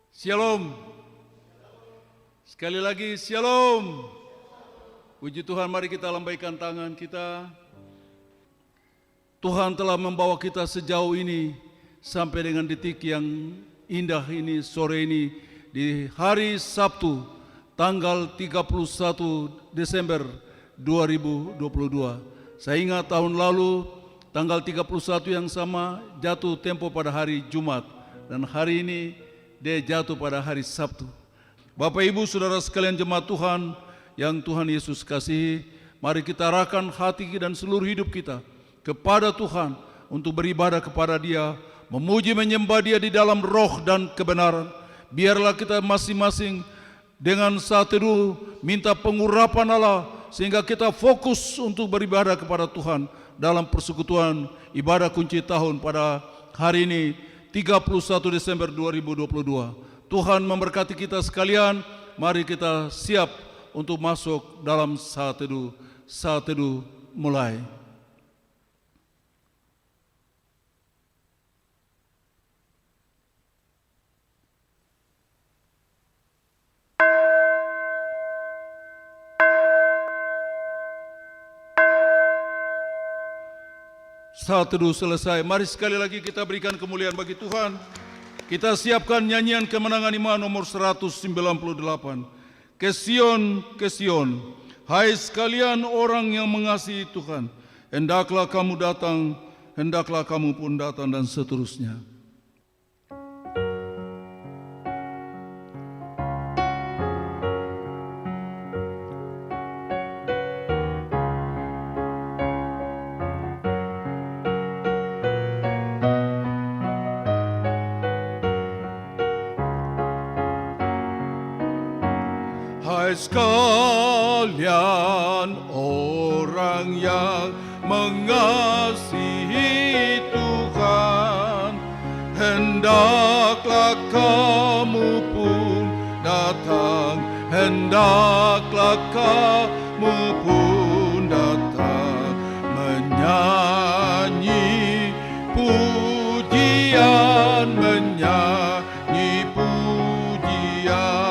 Shalom. Sekali lagi Shalom. Puji Tuhan, mari kita lambaikan tangan kita. Tuhan telah membawa kita sejauh ini sampai dengan detik yang indah ini, sore ini, di hari Sabtu tanggal 31 Desember 2022. Saya ingat tahun lalu tanggal 31 yang sama jatuh tempo pada hari Jumat, dan hari ini dia jatuh pada hari Sabtu. Bapak Ibu Saudara sekalian jemaat Tuhan yang Tuhan Yesus kasihi, mari kita arahkan hati dan seluruh hidup kita kepada Tuhan untuk beribadah kepada Dia, memuji menyembah Dia di dalam roh dan kebenaran. Biarlah kita masing-masing dengan saat teduh minta pengurapan Allah, sehingga kita fokus untuk beribadah kepada Tuhan dalam persekutuan ibadah kunci tahun pada hari ini 31 Desember 2022. Tuhan memberkati kita sekalian. Mari kita siap untuk masuk dalam saat teduh. Saat teduh mulai. Saat teduh selesai, mari sekali lagi kita berikan kemuliaan bagi Tuhan. Kita siapkan nyanyian kemenangan iman nomor 198. Ke Sion, hai sekalian orang yang mengasihi Tuhan, hendaklah kamu datang, hendaklah kamu pun datang, dan seterusnya. Sekalian orang yang mengasihi Tuhan, hendaklah kamu pun datang, hendaklah kamu pun datang, menyanyi pujian, menyanyi pujian.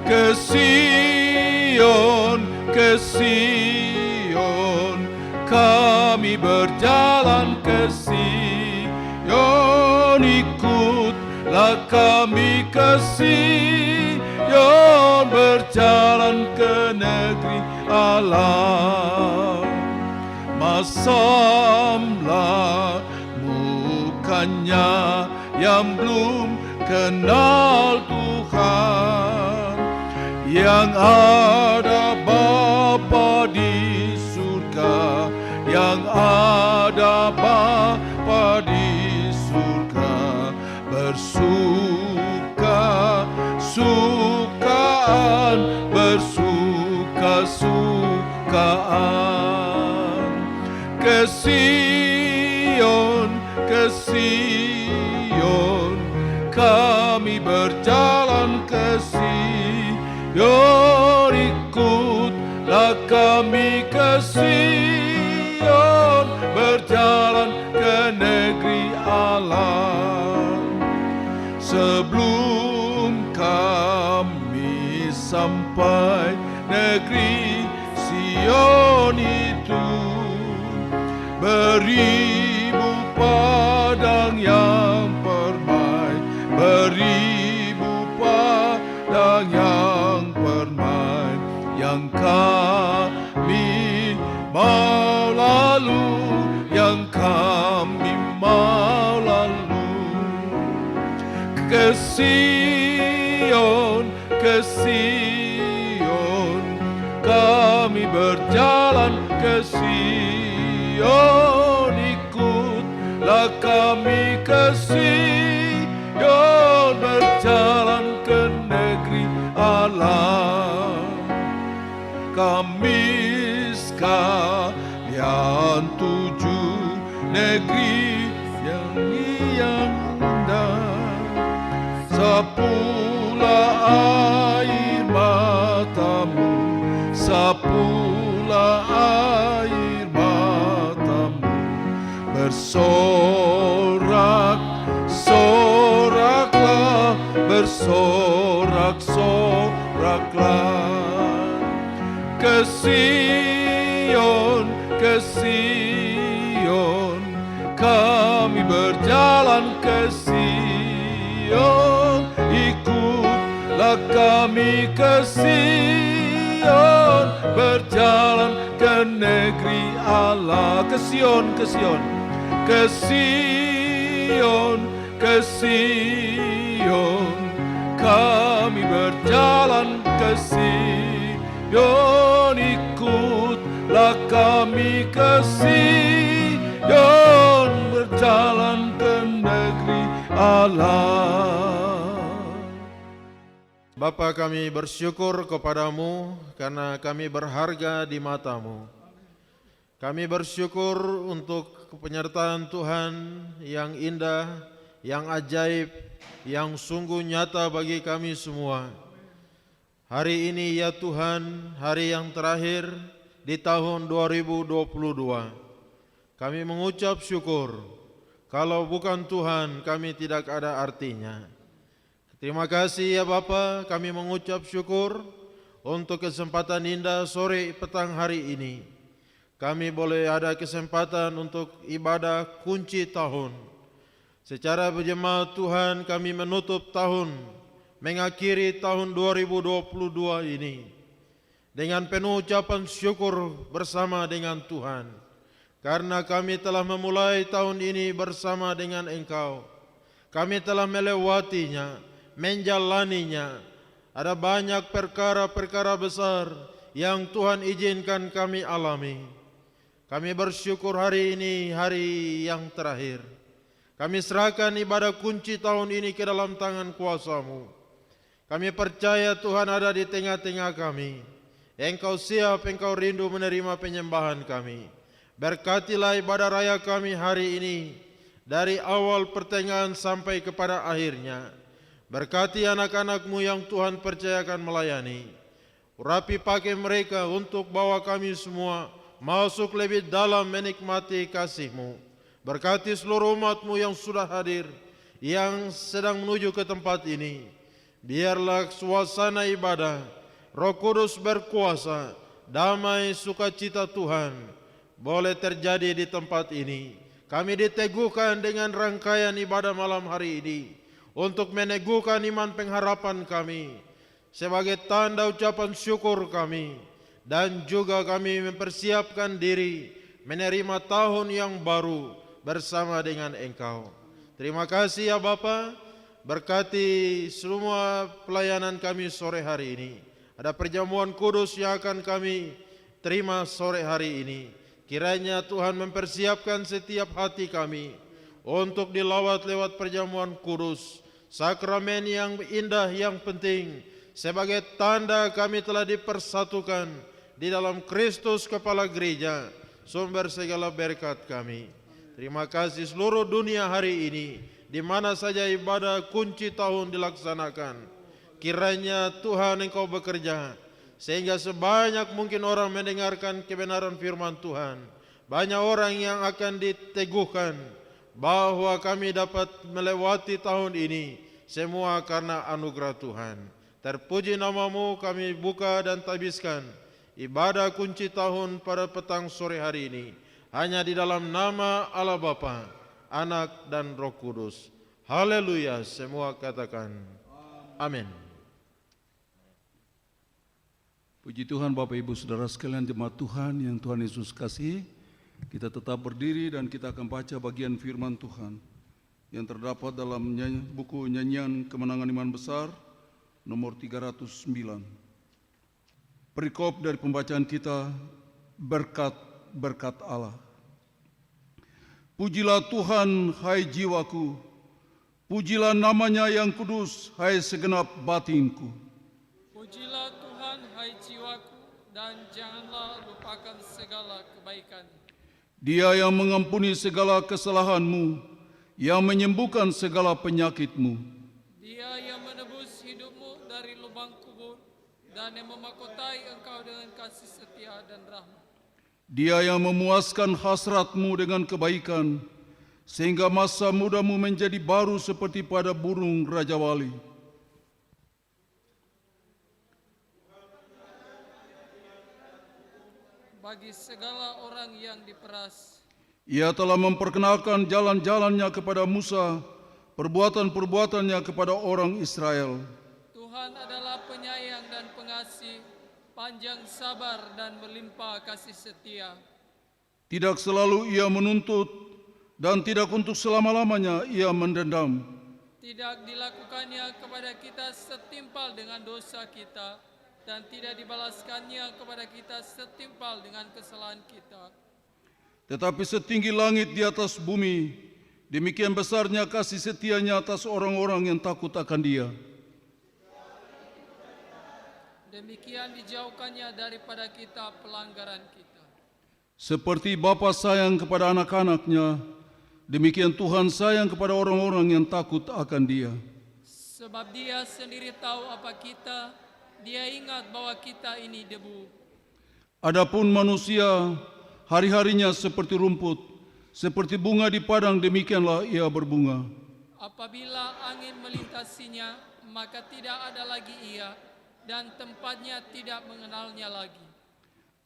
Ke Sion, kami berjalan ke Sion, ikutlah kami ke Sion, berjalan ke negeri Allah. Masamlah mukanya yang belum kenal Tuhan, yang ada Bapa di surga, yang ada Bapa di surga, bersuka-sukaan, bersuka-sukaan. Ke Sion, kami berjalan ke Sion, ikutlah kami ke Sion, berjalan ke negeri Allah. Sebelum kami sampai negeri Sion itu, beribu padang yang permai, beribu padang yang permai, yang kami mau lalu, yang kami mau lalu. Ke Sion, kami berjalan ke Sion, ikutlah kami ke Sion, berjalan ke negeri Allah. Kami sekalian tuju negeri yang indah, sapulah air matamu, sapulah air matamu, bersorak-soraklah bersorak-soraklah. Ke Sion, ke Sion, kami berjalan ke Sion. Ikutlah kami ke Sion, berjalan ke negeri Allah. Ke Sion, ke Sion, ke Sion, ke Sion, kami berjalan ke Sion. Ikutlah kami ke Sion, berjalan ke negeri Allah. Bapa, kami bersyukur kepadamu karena kami berharga di matamu. Kami bersyukur untuk penyertaan Tuhan yang indah, yang ajaib, yang sungguh nyata bagi kami semua. Hari ini ya Tuhan, hari yang terakhir di tahun 2022. Kami mengucap syukur. Kalau bukan Tuhan, kami tidak ada artinya. Terima kasih ya Bapa, kami mengucap syukur untuk kesempatan indah sore petang hari ini. Kami boleh ada kesempatan untuk ibadah kunci tahun. Secara berjemaat Tuhan, kami menutup tahun, mengakhiri tahun 2022 ini dengan penuh ucapan syukur bersama dengan Tuhan, karena kami telah memulai tahun ini bersama dengan Engkau. Kami telah melewatinya, menjalaninya. Ada banyak perkara-perkara besar yang Tuhan izinkan kami alami. Kami bersyukur hari ini hari yang terakhir. Kami serahkan ibadah kunci tahun ini ke dalam tangan kuasa-Mu. Kami percaya Tuhan ada di tengah-tengah kami. Engkau siap, Engkau rindu menerima penyembahan kami. Berkatilah ibadah raya kami hari ini, dari awal pertengahan sampai kepada akhirnya. Berkati anak-anak-Mu yang Tuhan percayakan melayani. Urapi pakai mereka untuk bawa kami semua masuk lebih dalam menikmati kasih-Mu. Berkati seluruh umat-Mu yang sudah hadir, yang sedang menuju ke tempat ini. Biarlah suasana ibadah, Roh Kudus berkuasa, damai sukacita Tuhan boleh terjadi di tempat ini. Kami diteguhkan dengan rangkaian ibadah malam hari ini untuk meneguhkan iman pengharapan kami sebagai tanda ucapan syukur kami, dan juga kami mempersiapkan diri menerima tahun yang baru bersama dengan Engkau. Terima kasih ya Bapa. Berkati semua pelayanan kami sore hari ini. Ada perjamuan kudus yang akan kami terima sore hari ini. Kiranya Tuhan mempersiapkan setiap hati kami untuk dilawat lewat perjamuan kudus, sakramen yang indah yang penting, sebagai tanda kami telah dipersatukan di dalam Kristus kepala gereja, sumber segala berkat kami. Terima kasih seluruh dunia hari ini, di mana saja ibadah kunci tahun dilaksanakan. Kiranya Tuhan Engkau bekerja, sehingga sebanyak mungkin orang mendengarkan kebenaran firman Tuhan. Banyak orang yang akan diteguhkan bahwa kami dapat melewati tahun ini semua karena anugerah Tuhan. Terpuji nama-Mu, kami buka dan tabiskan ibadah kunci tahun pada petang sore hari ini. Hanya di dalam nama Allah Bapa, Anak dan Roh Kudus. Haleluya, semua katakan amin. Puji Tuhan Bapak Ibu Saudara sekalian jemaat Tuhan yang Tuhan Yesus kasih. Kita tetap berdiri dan kita akan baca bagian firman Tuhan yang terdapat dalam buku Nyanyian Kemenangan Iman Besar nomor 309. Perikop dari pembacaan kita, berkat Allah. Pujilah Tuhan, hai jiwaku, pujilah namanya yang kudus, hai segenap batinku. Pujilah Tuhan, hai jiwaku, dan janganlah lupakan segala kebaikan. Dia yang mengampuni segala kesalahanmu, yang menyembuhkan segala penyakitmu. Dia yang menebus hidupmu dari lubang kubur, dan yang memahkotai engkau dengan kasih setia dan rahmat. Dia yang memuaskan hasratmu dengan kebaikan, sehingga masa mudamu menjadi baru seperti pada burung Raja Wali. bagi segala orang yang diperas. Ia telah memperkenalkan jalan-jalannya kepada Musa, perbuatan-perbuatannya kepada orang Israel. Tuhan adalah penyayang dan pengasih, panjang sabar dan berlimpah kasih setia. Tidak selalu ia menuntut, dan tidak untuk selama-lamanya ia mendendam. Tidak dilakukannya kepada kita setimpal dengan dosa kita, dan tidak dibalaskannya kepada kita setimpal dengan kesalahan kita. Tetapi setinggi langit di atas bumi, demikian besarnya kasih setianya atas orang-orang yang takut akan Dia. Demikian dijauhkannya daripada kita pelanggaran kita. Seperti Bapa sayang kepada anak-anaknya, demikian Tuhan sayang kepada orang-orang yang takut akan Dia. Sebab Dia sendiri tahu apa kita, Dia ingat bahwa kita ini debu. Adapun manusia, hari-harinya seperti rumput, seperti bunga di padang, demikianlah ia berbunga. Apabila angin melintasinya, maka tidak ada lagi ia, dan tempatnya tidak mengenalnya lagi.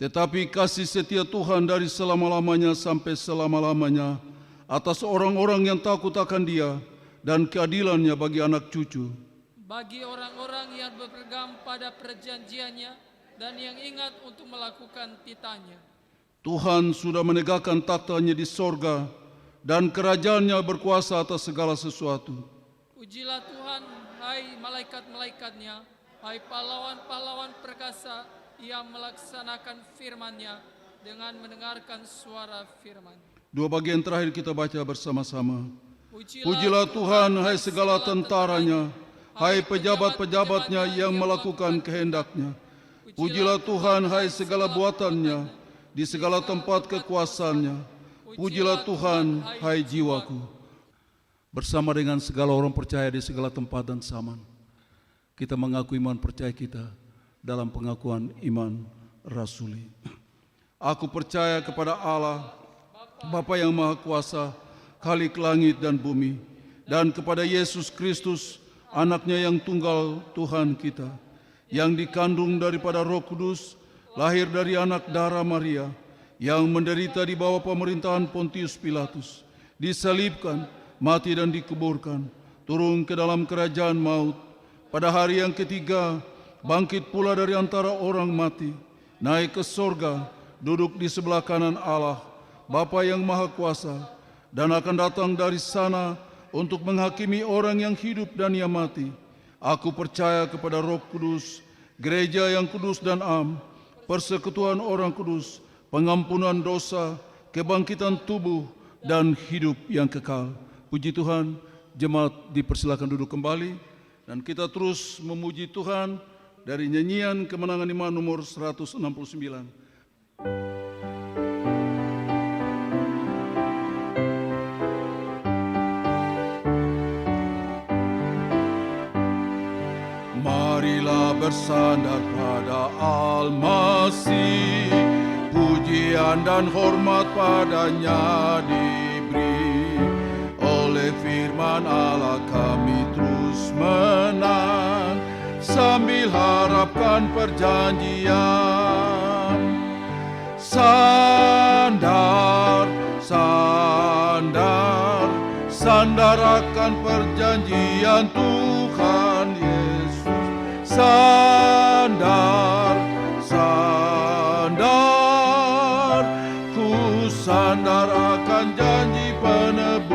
Tetapi kasih setia Tuhan dari selama-lamanya sampai selama-lamanya atas orang-orang yang takut akan Dia, dan keadilannya bagi anak cucu. Bagi orang-orang yang berpegang pada perjanjiannya dan yang ingat untuk melakukan titahnya. Tuhan sudah menegakkan takhta-Nya di sorga, dan kerajaan-Nya berkuasa atas segala sesuatu. Pujilah Tuhan, hai malaikat-malaikatnya, hai pahlawan-pahlawan perkasa yang melaksanakan firman-Nya dengan mendengarkan suara firman. Dua bagian terakhir kita baca bersama-sama. Pujilah Tuhan, hai segala tentaranya, hai pejabat-pejabatnya yang melakukan kehendak-Nya. Pujilah Tuhan, hai segala buatannya, di segala tempat kekuasaannya. Pujilah Tuhan, hai jiwaku. Bersama dengan segala orang percaya di segala tempat dan zaman, kita mengaku iman percaya kita dalam pengakuan iman rasuli. Aku percaya kepada Allah, Bapa yang Maha Kuasa, Khalik langit dan bumi, dan kepada Yesus Kristus, Anak-Nya yang tunggal Tuhan kita, yang dikandung daripada Roh Kudus, lahir dari anak darah Maria, yang menderita di bawah pemerintahan Pontius Pilatus, disalibkan, mati dan dikuburkan, turun ke dalam kerajaan maut, pada hari yang ketiga bangkit pula dari antara orang mati, naik ke sorga, duduk di sebelah kanan Allah, Bapa yang Maha Kuasa, dan akan datang dari sana untuk menghakimi orang yang hidup dan yang mati. Aku percaya kepada Roh Kudus, gereja yang kudus dan am, persekutuan orang kudus, pengampunan dosa, kebangkitan tubuh, dan hidup yang kekal. Puji Tuhan, jemaat dipersilakan duduk kembali, dan kita terus memuji Tuhan dari nyanyian Kemenangan Iman nomor 169. Marilah bersandar pada Al-Masih, pujian dan hormat padanya diberi. Oleh firman Allah kami terus menang, sambil harapkan perjanjian. Sandar, sandar, sandar akan perjanjian Tuhan Yesus. Sandar, sandar, ku sandar akan janji penebus.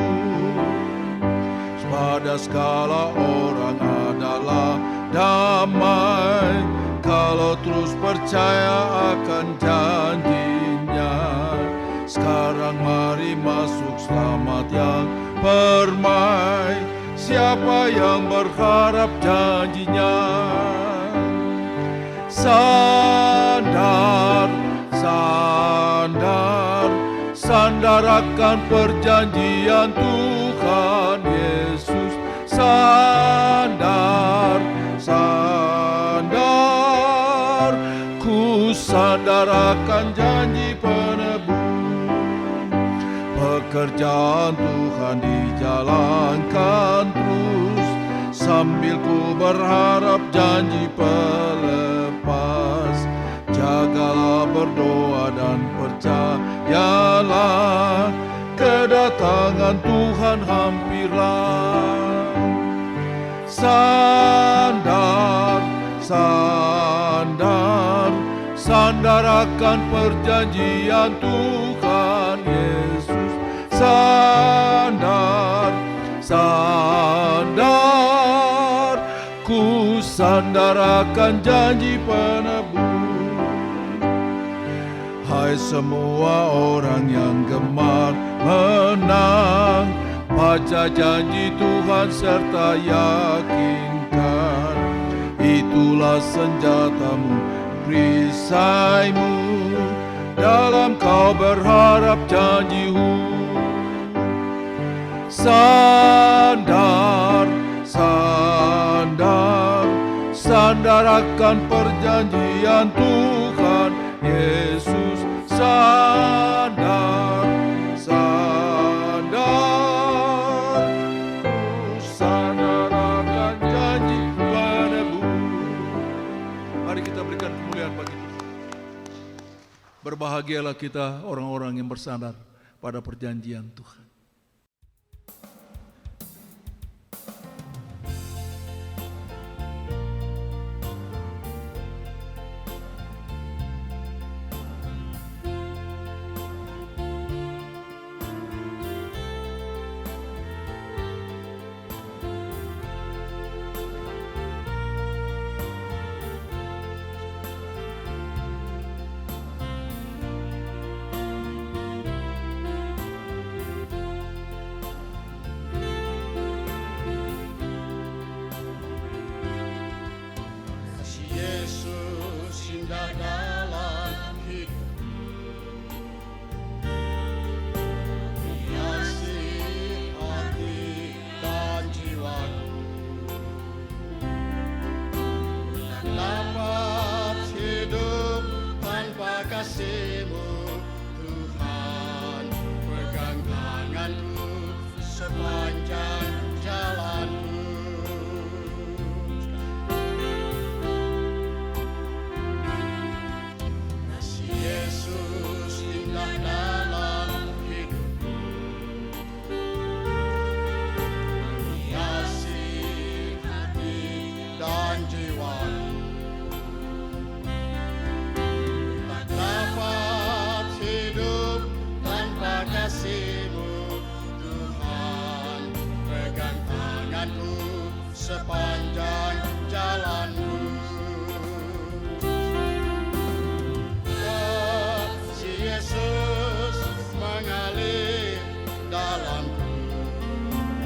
Pada segala orang adalah damai, kalau terus percaya akan janjinya. Sekarang mari masuk selamat yang permai, siapa yang berharap janjinya. Sandar, sandar, sandar akan perjanjian Tuhan Yesus. Sandar, sandar, ku sandar akan janji penebus. Pekerjaan Tuhan dijalankan terus, sambil ku berharap janji pelepas. Jagalah berdoa dan percayalah, kedatangan Tuhan hampirlah. Sandar, sandar, sandar akan perjanjian Tuhan Yesus. Sandar, sandar, ku sandar akan janji penebus. Hai semua orang yang gemar menang, baca janji Tuhan serta yakinkan. Itulah senjatamu, perisaimu, dalam kau berharap janji-Mu. Sandar, sandar, sandar akan perjanjian Tuhan Yesus. Sandar, sandar, ku sandar akan janji penebus. Mari kita berikan kemuliaan bagi Tuhan. Berbahagialah kita orang-orang yang bersandar pada perjanjian Tuhan. Sepanjang jalanku, kasih Yesus mengalir dalamku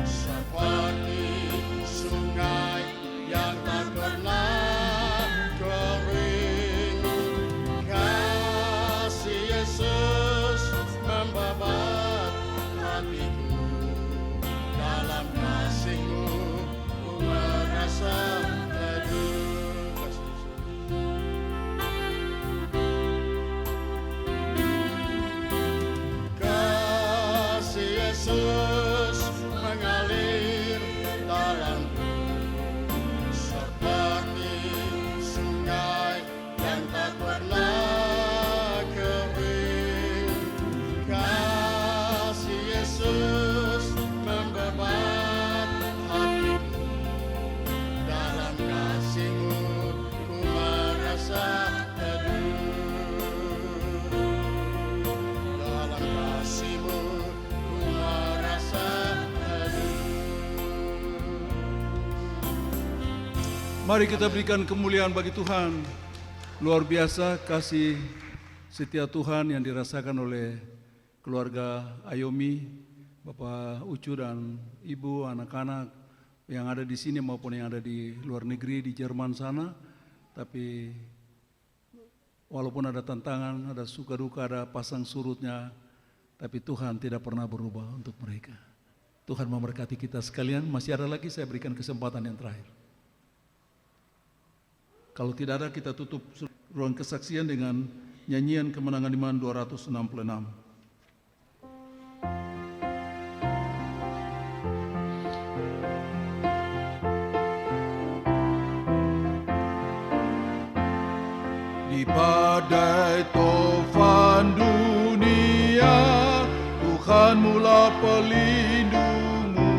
seperti sungai yang tak pernah kering. Kasih Yesus membabat hatiku, dalam kasih-Mu merasa teduh. Kasih Yesus mengalir dalamku seperti sungai yang tak pernah kering. Kasih Yesus membabat hatiku, dalam kasih-Mu ku merasa teduh. Dalam kasih-Mu ku merasa teduh. Mari kita berikan kemuliaan bagi Tuhan. Luar biasa kasih setia Tuhan yang dirasakan oleh keluarga Ayomi, Bapak Ucu dan Ibu, anak-anak yang ada di sini maupun yang ada di luar negeri, di Jerman sana. Tapi walaupun ada tantangan, ada suka duka, ada pasang surutnya, tapi Tuhan tidak pernah berubah untuk mereka. Tuhan memberkati kita sekalian. Masih ada lagi, saya berikan kesempatan yang terakhir. Kalau tidak ada, kita tutup ruang kesaksian dengan nyanyian Kemenangan Iman 266. Di badai tofan mula pelindungmu.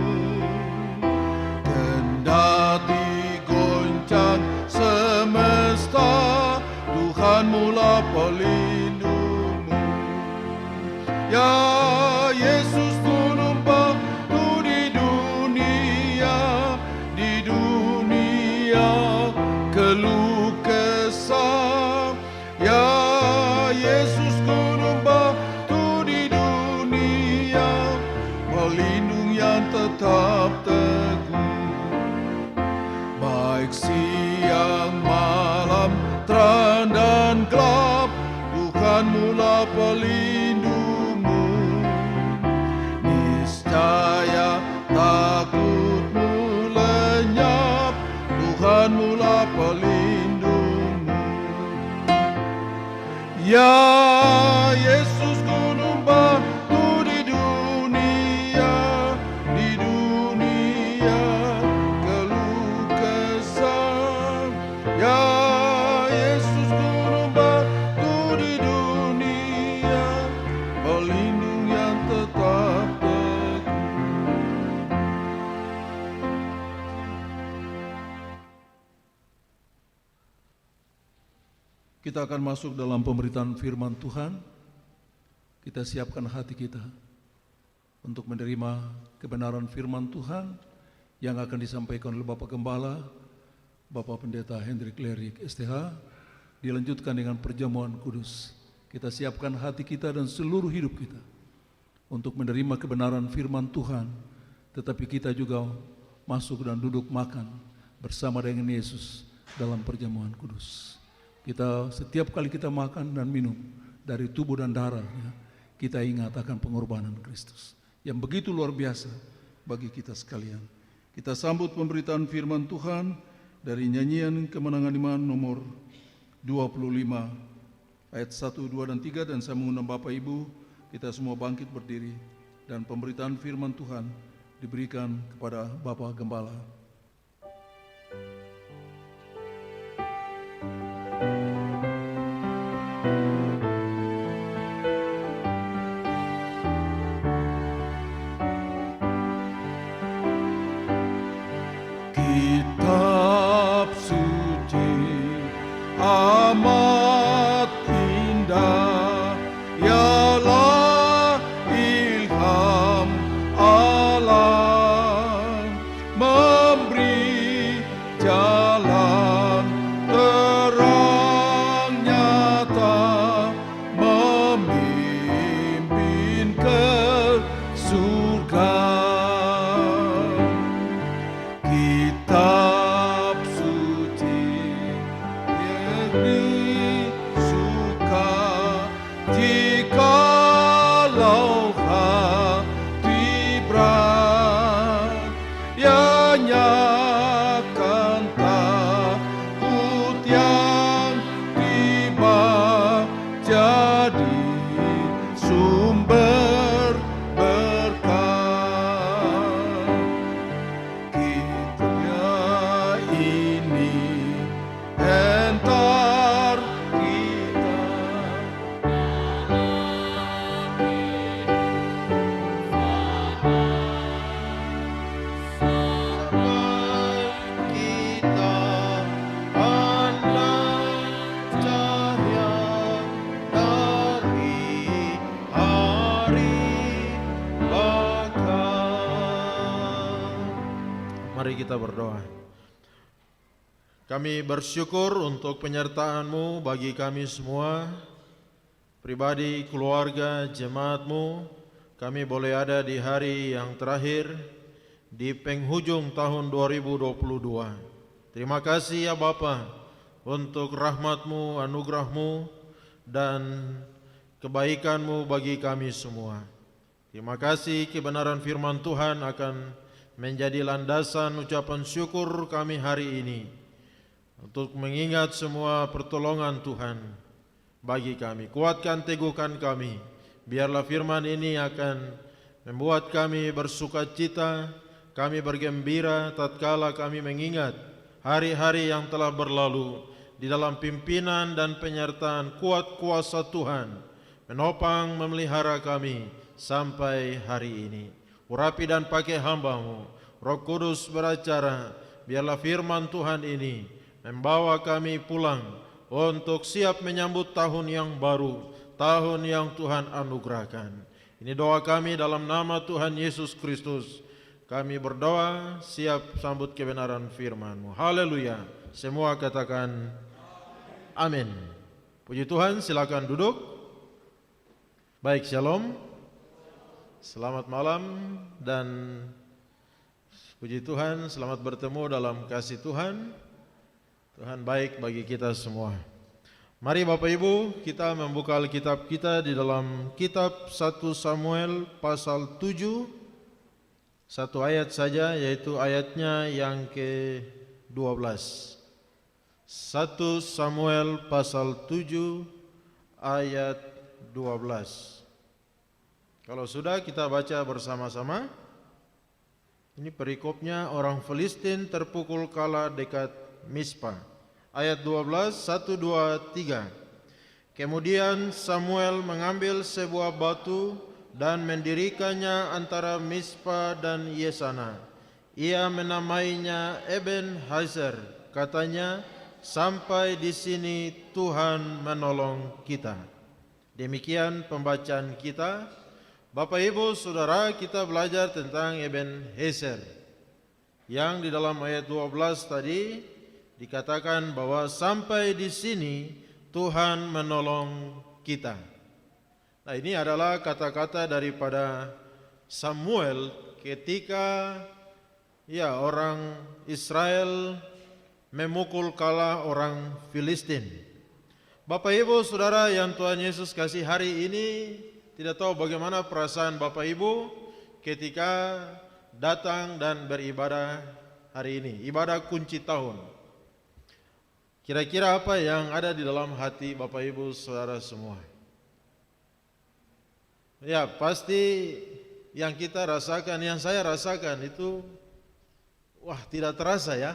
Kendati goncang semesta, Tuhan mula pelindungmu. Ya Yesus gunung batu di dunia keluh kesah. Ya Yesus gunung batu di dunia, pelindung yang tetap teguh. Baik siang malam, terang dan gelap, Tuhan mula pelindungmu. Niscaya takutmu lenyap, Tuhan mula pelindungmu. Ya Yesus gunung batu di dunia keluh kesah. Ya Yesus gunung batu di dunia, pelindung yang tetap teguh. Kita akan masuk dalam pemberitaan firman Tuhan. Kita siapkan hati kita untuk menerima kebenaran firman Tuhan yang akan disampaikan oleh Bapak Gembala, Bapak Pendeta Hendrik Lerik STH, dilanjutkan dengan perjamuan kudus. Kita siapkan hati kita dan seluruh hidup kita untuk menerima kebenaran firman Tuhan, tetapi kita juga masuk dan duduk makan bersama dengan Yesus dalam perjamuan kudus. Kita setiap kali kita makan dan minum dari tubuh dan darahnya, kita ingat akan pengorbanan Kristus yang begitu luar biasa bagi kita sekalian. Kita sambut pemberitaan firman Tuhan dari nyanyian Kemenangan Iman nomor 25 ayat 1, 2, dan 3, dan saya mengundang Bapak Ibu kita semua bangkit berdiri dan pemberitaan firman Tuhan diberikan kepada Bapak Gembala. Kitab suci amat indah, ialah ilham Allah, memberi jalan terang nyata, memimpin ke surga. Kitab suci diberi suka, jikalau hati berat, nyanyakan takut yang tiba, jadi sumber berkat. Kitabnya ini entar kita Kita pandang cahaya dari hari bakal. Mari kita berdoa. Kami bersyukur untuk penyertaan-Mu bagi kami semua, pribadi, keluarga, jemaat-Mu. Kami boleh ada di hari yang terakhir di penghujung tahun 2022. Terima kasih ya Bapa untuk rahmat-Mu, anugerah-Mu, dan kebaikan-Mu bagi kami semua. Terima kasih kebenaran firman Tuhan akan menjadi landasan ucapan syukur kami hari ini untuk mengingat semua pertolongan Tuhan bagi kami. Kuatkan, teguhkan kami. Biarlah firman ini akan membuat kami bersukacita, kami bergembira tatkala kami mengingat hari-hari yang telah berlalu di dalam pimpinan dan penyertaan kuat kuasa Tuhan menopang memelihara kami sampai hari ini. Urapi dan pakai hamba-Mu, Roh Kudus beracara, biarlah firman Tuhan ini membawa kami pulang untuk siap menyambut tahun yang baru, tahun yang Tuhan anugerahkan. Ini doa kami dalam nama Tuhan Yesus Kristus. Kami berdoa siap sambut kebenaran firman-Mu. Haleluya. Semua katakan amin. Puji Tuhan, silakan duduk. Baik, shalom. Selamat malam dan puji Tuhan, selamat bertemu dalam kasih Tuhan. Tuhan baik bagi kita semua. Mari Bapak Ibu, kita membuka Alkitab kita di dalam kitab 1 Samuel pasal 7. Satu ayat saja, yaitu ayatnya yang ke-12. 1 Samuel pasal 7 ayat 12. Kalau sudah kita baca bersama-sama. Ini perikopnya, orang Filistin terpukul kalah dekat Mispa. Ayat 12, 1, 2, 3. Kemudian Samuel mengambil sebuah batu dan mendirikannya antara Mispa dan Yesana. Ia menamainya Eben-Hazer. Katanya, sampai di sini Tuhan menolong kita. Demikian pembacaan kita. Bapak Ibu Saudara, kita belajar tentang Eben-Hazer, yang di dalam ayat 12 tadi dikatakan bahwa sampai di sini Tuhan menolong kita. Nah, ini adalah kata-kata daripada Samuel ketika orang Israel memukul kalah orang Filistin. Bapak Ibu Saudara yang Tuhan Yesus kasih, hari ini tidak tahu bagaimana perasaan Bapak Ibu ketika datang dan beribadah hari ini, ibadah kunci tahun. Kira-kira apa yang ada di dalam hati Bapak Ibu Saudara semua? Ya, pasti yang kita rasakan, yang saya rasakan itu, tidak terasa ya.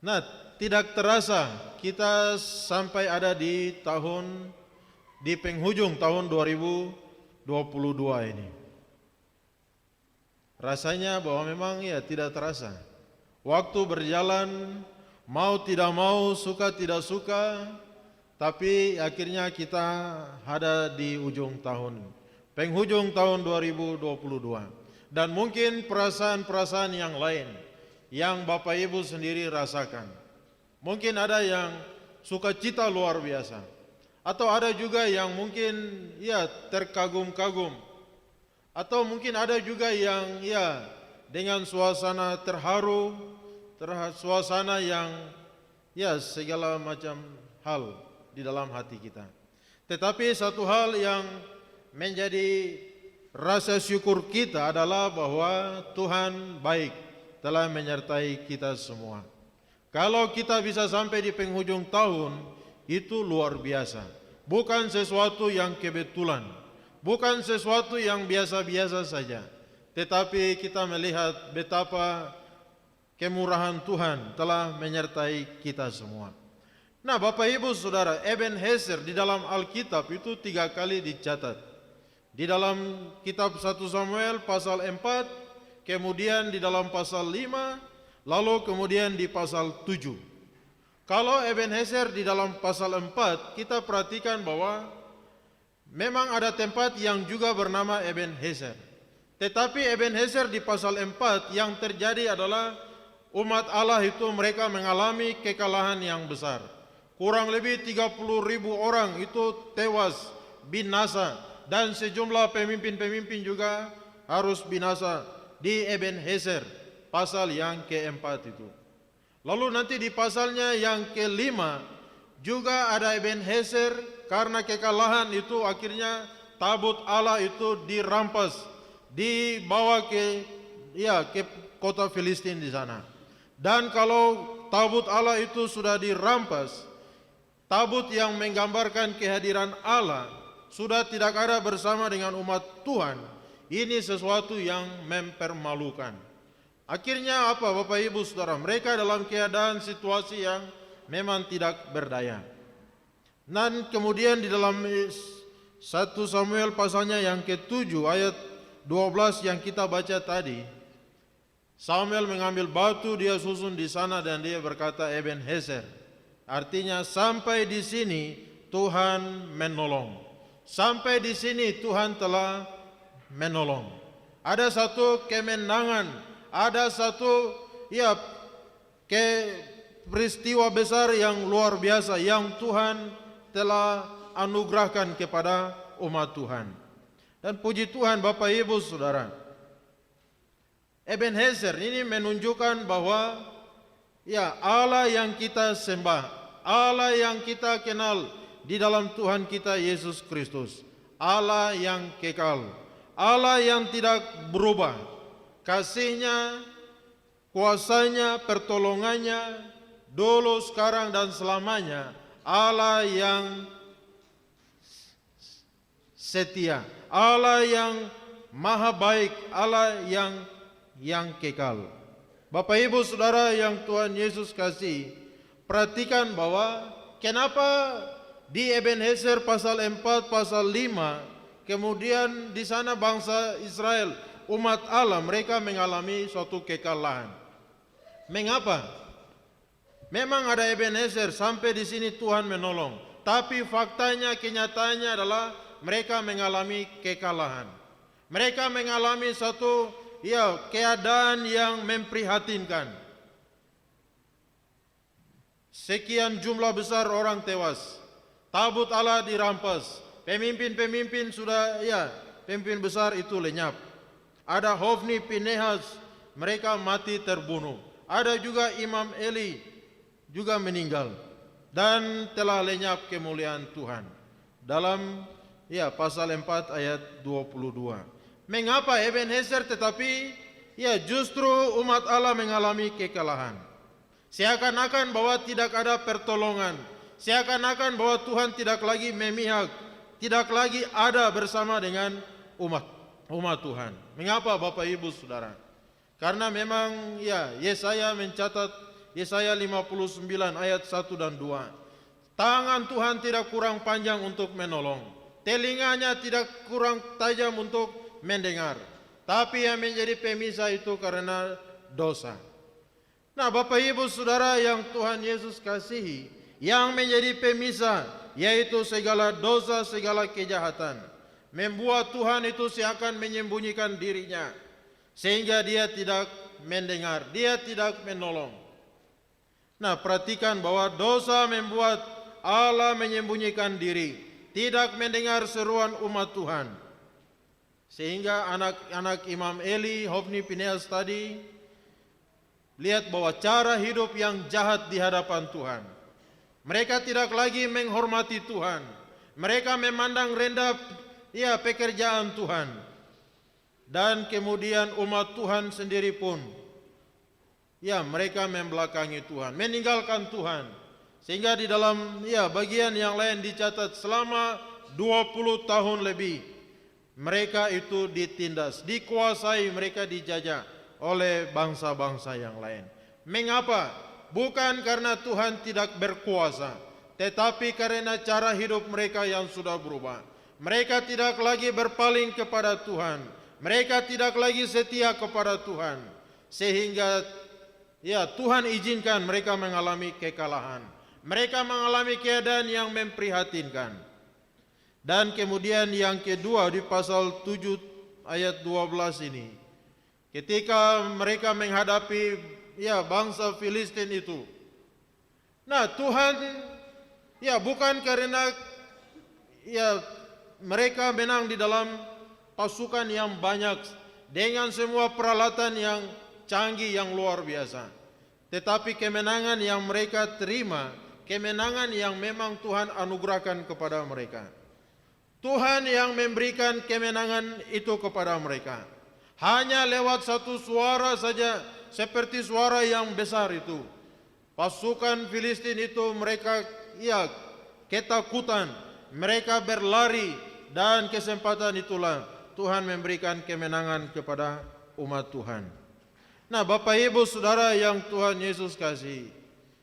Nah, tidak terasa kita sampai ada di penghujung tahun 2022 ini. Rasanya bahwa memang tidak terasa. Waktu berjalan, mau tidak mau, suka tidak suka, tapi akhirnya kita ada di ujung tahun, penghujung tahun 2022. Dan mungkin perasaan-perasaan yang lain yang Bapak Ibu sendiri rasakan. Mungkin ada yang sukacita luar biasa, atau ada juga yang mungkin terkagum-kagum, atau mungkin ada juga yang dengan suasana terharu, suasana yang segala macam hal di dalam hati kita. Tetapi satu hal yang menjadi rasa syukur kita adalah bahwa Tuhan baik, telah menyertai kita semua. Kalau kita bisa sampai di penghujung tahun, itu luar biasa. Bukan sesuatu yang kebetulan, bukan sesuatu yang biasa-biasa saja, tetapi kita melihat betapa kemurahan Tuhan telah menyertai kita semua. Nah, Bapak Ibu Saudara, Eben-Hazer di dalam Alkitab itu 3 kali dicatat. Di dalam kitab 1 Samuel pasal 4, kemudian di dalam pasal 5, lalu kemudian di pasal 7. Kalau Eben-Hazer di dalam pasal 4, kita perhatikan bahwa memang ada tempat yang juga bernama Eben-Hazer. Tetapi Eben-Hazer di pasal 4 yang terjadi adalah umat Allah itu mereka mengalami kekalahan yang besar. Kurang lebih 30.000 orang itu tewas, binasa, dan sejumlah pemimpin-pemimpin juga harus binasa di Eben-Hazer, pasal yang keempat itu. Lalu nanti di pasalnya yang kelima juga ada Eben-Hazer, karena kekalahan itu akhirnya tabut Allah itu dirampas, dibawa ke kota Filistin di sana. Dan kalau tabut Allah itu sudah dirampas, tabut yang menggambarkan kehadiran Allah sudah tidak ada bersama dengan umat Tuhan. Ini sesuatu yang mempermalukan. Akhirnya apa Bapak Ibu Saudara? Mereka dalam keadaan situasi yang memang tidak berdaya. Dan kemudian di dalam 1 Samuel pasalnya yang ke-7 ayat 12 yang kita baca tadi. Samuel mengambil batu, dia susun di sana dan dia berkata Ebenezer. Artinya sampai di sini Tuhan menolong. Sampai di sini Tuhan telah menolong. Ada satu kemenangan, ada satu peristiwa besar yang luar biasa yang Tuhan telah anugerahkan kepada umat Tuhan. Dan puji Tuhan Bapak Ibu Saudara, Ebenezer ini menunjukkan bahwa Allah yang kita sembah, Allah yang kita kenal di dalam Tuhan kita Yesus Kristus, Allah yang kekal, Allah yang tidak berubah, kasih-Nya, kuasanya, pertolongannya dulu, sekarang dan selamanya, Allah yang setia, Allah yang maha baik, Allah yang kekal. Bapak Ibu Saudara yang Tuhan Yesus kasih, perhatikan bahwa kenapa di Ebenezer pasal 4, pasal 5, kemudian di sana bangsa Israel, umat Allah, mereka mengalami suatu kekalahan. Mengapa? Memang ada Ebenezer, sampai di sini Tuhan menolong. Tapi faktanya, kenyataannya adalah mereka mengalami kekalahan. Mereka mengalami satu keadaan yang memprihatinkan. Sekian jumlah besar orang tewas. Tabut Allah dirampas. Pemimpin-pemimpin pemimpin besar itu lenyap. Ada Hofni, Pinehas, mereka mati terbunuh. Ada juga Imam Eli juga meninggal dan telah lenyap kemuliaan Tuhan. Dalam pasal 4 ayat 22. Mengapa Ebenezer tetapi justru umat Allah mengalami kekalahan? Seakan-akan bahwa tidak ada pertolongan, seakan-akan bahwa Tuhan tidak lagi memihak, tidak lagi ada bersama dengan umat Tuhan. Mengapa Bapak Ibu Saudara? Karena memang Yesaya mencatat, Yesaya 59 ayat 1 dan 2. Tangan Tuhan tidak kurang panjang untuk menolong, telinganya tidak kurang tajam untuk mendengar, tapi yang menjadi pemisah itu karena dosa. Nah Bapak Ibu Saudara yang Tuhan Yesus kasihi, yang menjadi pemisah yaitu segala dosa, segala kejahatan, membuat Tuhan itu seakan menyembunyikan dirinya, sehingga dia tidak mendengar, dia tidak menolong. Nah perhatikan bahwa dosa membuat Allah menyembunyikan diri, tidak mendengar seruan umat Tuhan. Sehingga anak-anak Imam Eli, Hofni, Pinehas tadi lihat bahwa cara hidup yang jahat di hadapan Tuhan. Mereka tidak lagi menghormati Tuhan. Mereka memandang rendah pekerjaan Tuhan. Dan kemudian umat Tuhan sendiri pun mereka membelakangi Tuhan, meninggalkan Tuhan. Sehingga di dalam bagian yang lain dicatat selama 20 tahun lebih mereka itu ditindas, dikuasai, mereka dijajah oleh bangsa-bangsa yang lain. Mengapa? Bukan karena Tuhan tidak berkuasa, tetapi karena cara hidup mereka yang sudah berubah. Mereka tidak lagi berpaling kepada Tuhan, mereka tidak lagi setia kepada Tuhan, sehingga Tuhan izinkan mereka mengalami kekalahan. Mereka mengalami keadaan yang memprihatinkan. Dan kemudian yang kedua di pasal 7 ayat 12 ini, ketika mereka menghadapi bangsa Filistin itu. Nah Tuhan bukan karena mereka menang di dalam pasukan yang banyak dengan semua peralatan yang canggih yang luar biasa, tetapi kemenangan yang mereka terima, kemenangan yang memang Tuhan anugerahkan kepada mereka. Tuhan yang memberikan kemenangan itu kepada mereka. Hanya lewat satu suara saja, seperti suara yang besar itu. Pasukan Filistin itu mereka ketakutan, mereka berlari, dan kesempatan itulah Tuhan memberikan kemenangan kepada umat Tuhan. Nah Bapak Ibu Saudara yang Tuhan Yesus kasih,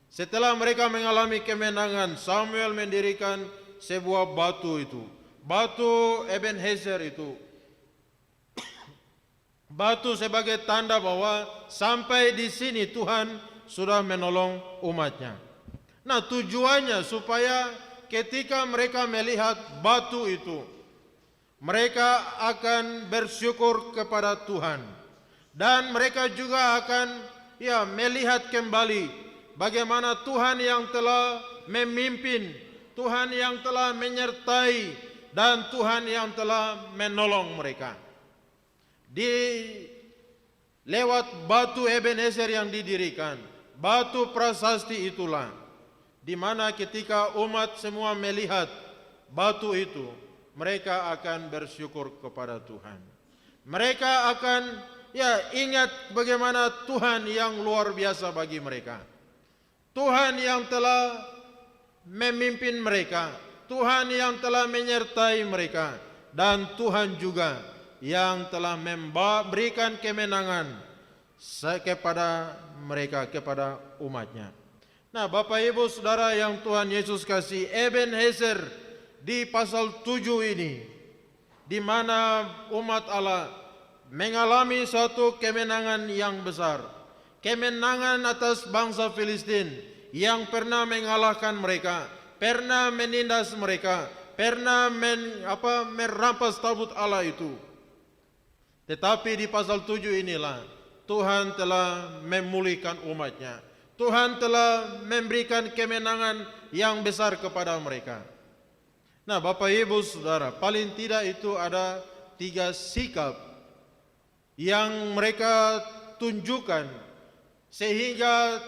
setelah mereka mengalami kemenangan, Samuel mendirikan sebuah batu itu. batu Ebenezer itu. Batu sebagai tanda bahwa sampai di sini Tuhan sudah menolong umatnya. Nah, tujuannya supaya ketika mereka melihat batu itu, mereka akan bersyukur kepada Tuhan. Dan mereka juga akan melihat kembali bagaimana Tuhan yang telah memimpin, Tuhan yang telah menyertai, dan Tuhan yang telah menolong mereka. Lewat batu Ebenezer yang didirikan, batu prasasti itulah, di mana ketika umat semua melihat batu itu, mereka akan bersyukur kepada Tuhan. Mereka akan ingat bagaimana Tuhan yang luar biasa bagi mereka. Tuhan yang telah memimpin mereka, Tuhan yang telah menyertai mereka, dan Tuhan juga yang telah memberikan kemenangan kepada mereka, kepada umatnya. Nah, Bapak Ibu Saudara yang Tuhan Yesus kasih, Ebenezer di pasal 7 ini, di mana umat Allah mengalami suatu kemenangan yang besar, kemenangan atas bangsa Filistin yang pernah mengalahkan mereka, pernah menindas mereka, pernah merampas tabut Allah itu. Tetapi di pasal 7 inilah Tuhan telah memulihkan umatnya. Tuhan telah memberikan kemenangan yang besar kepada mereka. Nah, Bapak Ibu Saudara, paling tidak itu ada 3 sikap yang mereka tunjukkan sehingga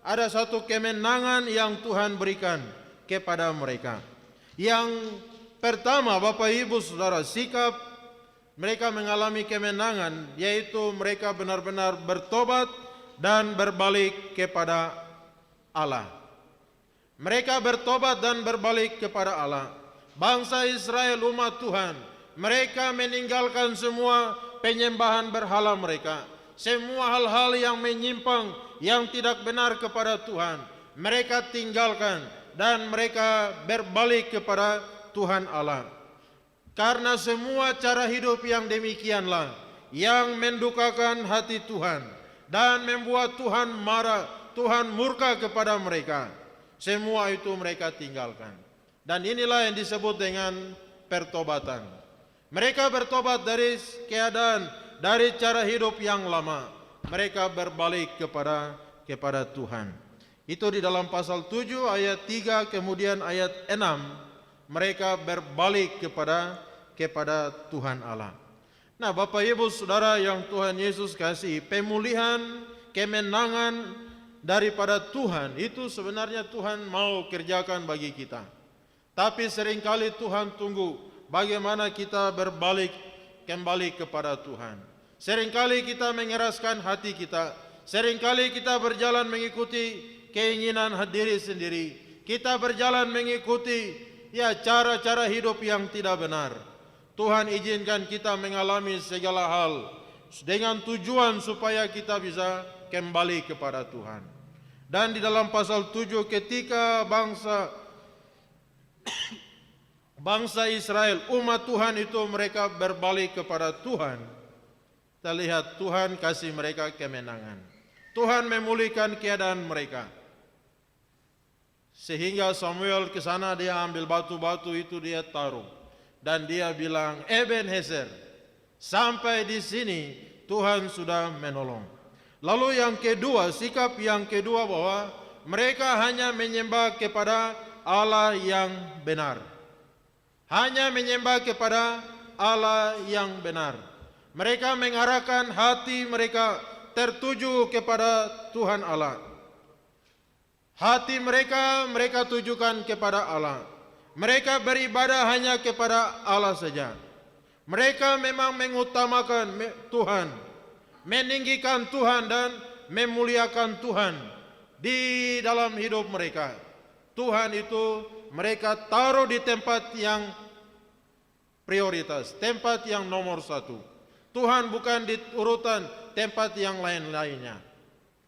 ada satu kemenangan yang Tuhan berikan kepada mereka. Yang pertama, Bapak Ibu Saudara, sikap mereka mengalami kemenangan, yaitu mereka benar-benar bertobat dan berbalik kepada Allah. Mereka bertobat dan berbalik kepada Allah. Bangsa Israel, umat Tuhan, mereka meninggalkan semua penyembahan berhala mereka, semua hal-hal yang menyimpang, yang tidak benar kepada Tuhan, mereka tinggalkan dan mereka berbalik kepada Tuhan Allah. Karena semua cara hidup yang demikianlah yang mendukakan hati Tuhan dan membuat Tuhan marah, Tuhan murka kepada mereka. Semua itu mereka tinggalkan. Dan inilah yang disebut dengan pertobatan. Mereka bertobat dari keadaan, dari cara hidup yang lama. Mereka berbalik kepada Tuhan. Itu di dalam pasal 7 ayat 3 kemudian ayat 6. Mereka berbalik kepada Tuhan Allah. Nah, Bapak Ibu Saudara yang Tuhan Yesus kasih, pemulihan, kemenangan daripada Tuhan itu sebenarnya Tuhan mau kerjakan bagi kita. Tapi seringkali Tuhan tunggu bagaimana kita berbalik kembali kepada Tuhan. Seringkali kita mengeraskan hati kita. Seringkali kita berjalan mengikuti keinginan diri sendiri. Kita berjalan mengikuti cara-cara hidup yang tidak benar. Tuhan izinkan kita mengalami segala hal dengan tujuan supaya kita bisa kembali kepada Tuhan. Dan di dalam pasal 7 ketika bangsa Israel, umat Tuhan itu mereka berbalik kepada Tuhan, kita lihat Tuhan kasih mereka kemenangan. Tuhan memulihkan keadaan mereka. Sehingga Samuel ke sana, dia ambil batu-batu itu, dia taruh. Dan dia bilang, Ebenezer, sampai di sini Tuhan sudah menolong. Lalu yang kedua, sikap yang kedua bahwa mereka hanya menyembah kepada Allah yang benar. Hanya menyembah kepada Allah yang benar. Mereka mengarahkan hati mereka tertuju kepada Tuhan Allah. Hati mereka tujukan kepada Allah. Mereka beribadah hanya kepada Allah saja. Mereka memang mengutamakan Tuhan, meninggikan Tuhan dan memuliakan Tuhan di dalam hidup mereka. Tuhan itu mereka taruh di tempat yang prioritas, tempat yang nomor 1. Tuhan bukan di urutan tempat yang lain-lainnya.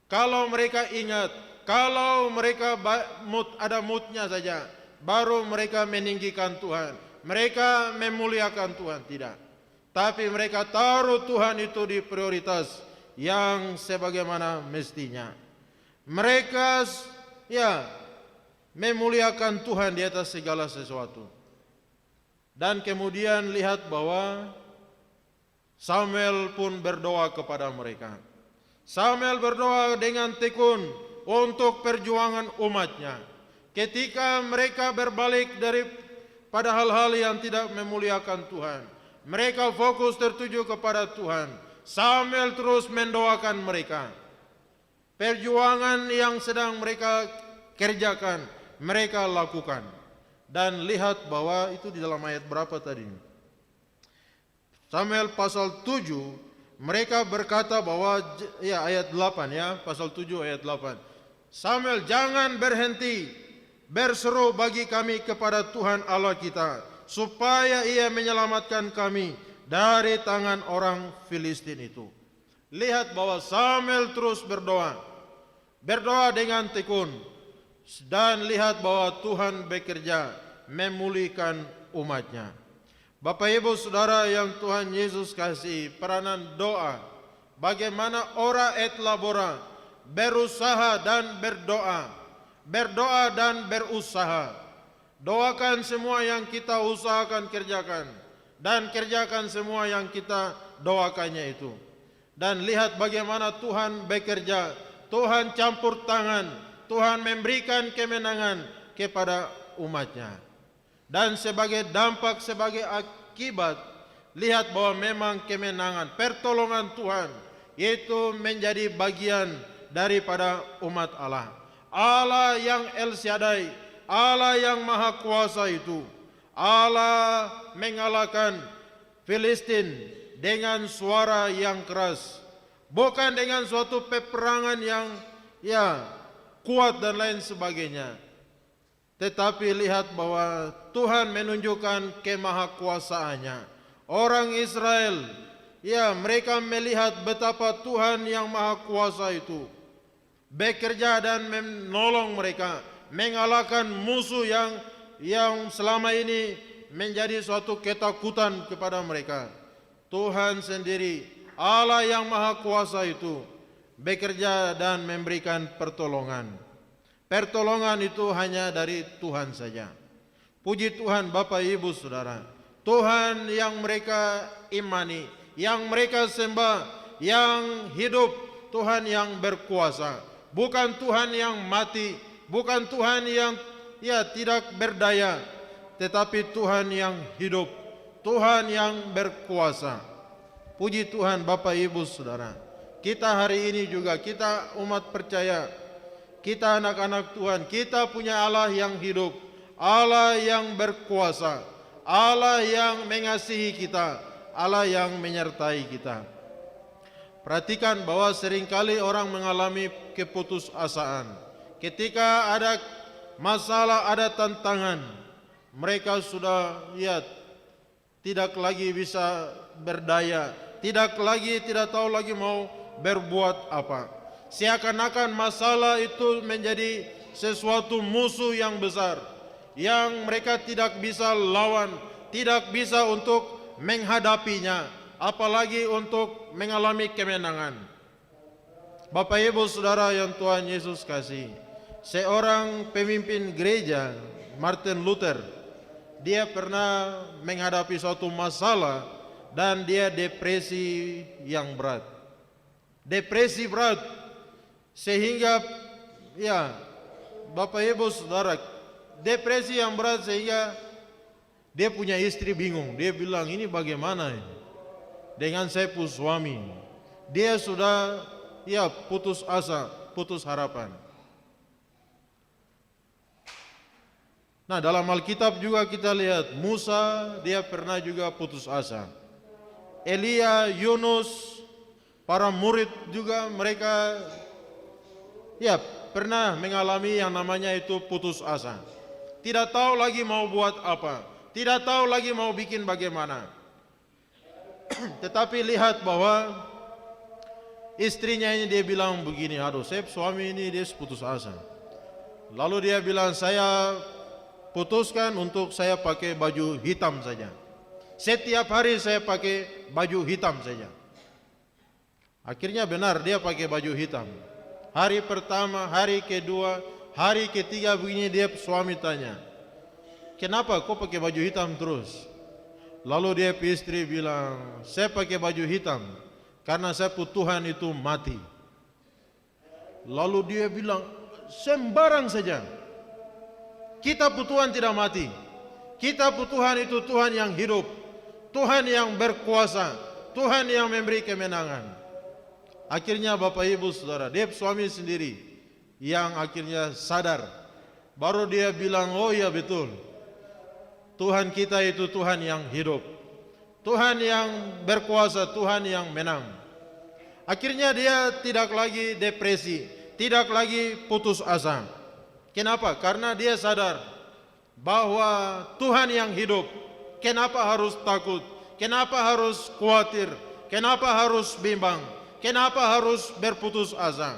Kalau mereka ingat, kalau mereka ada moodnya saja, baru mereka meninggikan Tuhan, mereka memuliakan Tuhan, tidak. Tapi mereka taruh Tuhan itu di prioritas yang sebagaimana mestinya. Mereka memuliakan Tuhan di atas segala sesuatu. Dan kemudian lihat bahwa Samuel pun berdoa kepada mereka. Samuel berdoa dengan tekun untuk perjuangan umatnya. Ketika mereka berbalik daripada hal-hal yang tidak memuliakan Tuhan, mereka fokus tertuju kepada Tuhan. Samuel terus mendoakan mereka. Perjuangan yang sedang mereka kerjakan, mereka lakukan. Dan lihat bahwa itu di dalam ayat berapa tadi? Samuel pasal 7, mereka berkata bahwa, ayat 8 ya, pasal 7 ayat 8. Samuel, jangan berhenti berseru bagi kami kepada Tuhan Allah kita, supaya ia menyelamatkan kami dari tangan orang Filistin itu. Lihat bahwa Samuel terus berdoa dengan tekun. Dan lihat bahwa Tuhan bekerja memulihkan umatnya. Bapak Ibu Saudara yang Tuhan Yesus kasih, peranan doa. Bagaimana ora et labora, berusaha dan berdoa. Berdoa dan berusaha. Doakan semua yang kita usahakan kerjakan. Dan kerjakan semua yang kita doakannya itu. Dan lihat bagaimana Tuhan bekerja. Tuhan campur tangan. Tuhan memberikan kemenangan kepada umatnya. Dan sebagai dampak, sebagai akibat, lihat bahwa memang kemenangan, pertolongan Tuhan, itu menjadi bagian daripada umat Allah. Allah yang El Shaddai, Allah yang Maha Kuasa itu, Allah mengalahkan Filistin dengan suara yang keras. Bukan dengan suatu peperangan yang kuat dan lain sebagainya. Tetapi lihat bahwa Tuhan menunjukkan kemahakuasaannya. Orang Israel, mereka melihat betapa Tuhan yang Maha Kuasa itu bekerja dan menolong mereka, mengalahkan musuh yang selama ini menjadi suatu ketakutan kepada mereka. Tuhan sendiri, Allah yang Maha Kuasa itu bekerja dan memberikan pertolongan. Pertolongan itu hanya dari Tuhan saja. Puji Tuhan Bapak Ibu Saudara. Tuhan yang mereka imani, yang mereka sembah, yang hidup, Tuhan yang berkuasa. Bukan Tuhan yang mati, bukan Tuhan yang tidak berdaya, tetapi Tuhan yang hidup, Tuhan yang berkuasa. Puji Tuhan Bapak Ibu Saudara. Kita hari ini juga, kita umat percaya, kita anak-anak Tuhan, kita punya Allah yang hidup, Allah yang berkuasa, Allah yang mengasihi kita, Allah yang menyertai kita. Perhatikan bahwa seringkali orang mengalami keputusasaan. Ketika ada masalah, ada tantangan, mereka sudah tidak lagi bisa berdaya, tidak tahu lagi mau berbuat apa. Seakan-akan masalah itu menjadi sesuatu musuh yang besar yang mereka tidak bisa lawan, tidak bisa untuk menghadapinya, apalagi untuk mengalami kemenangan. Bapak Ibu Saudara yang Tuhan Yesus kasih, seorang pemimpin gereja, Martin Luther, dia pernah menghadapi suatu masalah dan dia depresi yang berat. Depresi berat sehingga Bapak Ibu Saudara, depresi yang berat sehingga dia punya istri bingung. Dia bilang, ini bagaimana ini dengan saya pun suami? Dia sudah putus asa, putus harapan. Nah, dalam Alkitab juga kita lihat Musa, dia pernah juga putus asa. Elia, Yunus, para murid juga mereka pernah mengalami yang namanya itu putus asa. Tidak tahu lagi mau buat apa, tidak tahu lagi mau bikin bagaimana. Tetapi lihat bahwa istrinya ini dia bilang begini, aduh saya suami ini dia putus asa. Lalu dia bilang, saya putuskan untuk saya pakai baju hitam saja. Setiap hari saya pakai baju hitam saja. Akhirnya benar dia pakai baju hitam. Hari pertama, hari kedua, hari ketiga begini dia suami tanya, "Kenapa kau pakai baju hitam terus?" Lalu dia istri bilang, "Saya pakai baju hitam karena saya Tuhan itu mati." Lalu dia bilang, "Sembarang saja. Kita Tuhan tidak mati. Kita Tuhan itu Tuhan yang hidup, Tuhan yang berkuasa, Tuhan yang memberi kemenangan." Akhirnya Bapak Ibu Saudara, dia suami sendiri yang akhirnya sadar. Baru dia bilang, "Oh iya betul. Tuhan kita itu Tuhan yang hidup, Tuhan yang berkuasa, Tuhan yang menang." Akhirnya dia tidak lagi depresi, tidak lagi putus asa. Kenapa? Karena dia sadar bahwa Tuhan yang hidup. Kenapa harus takut? Kenapa harus khawatir? Kenapa harus bimbang? Kenapa harus berputus asa?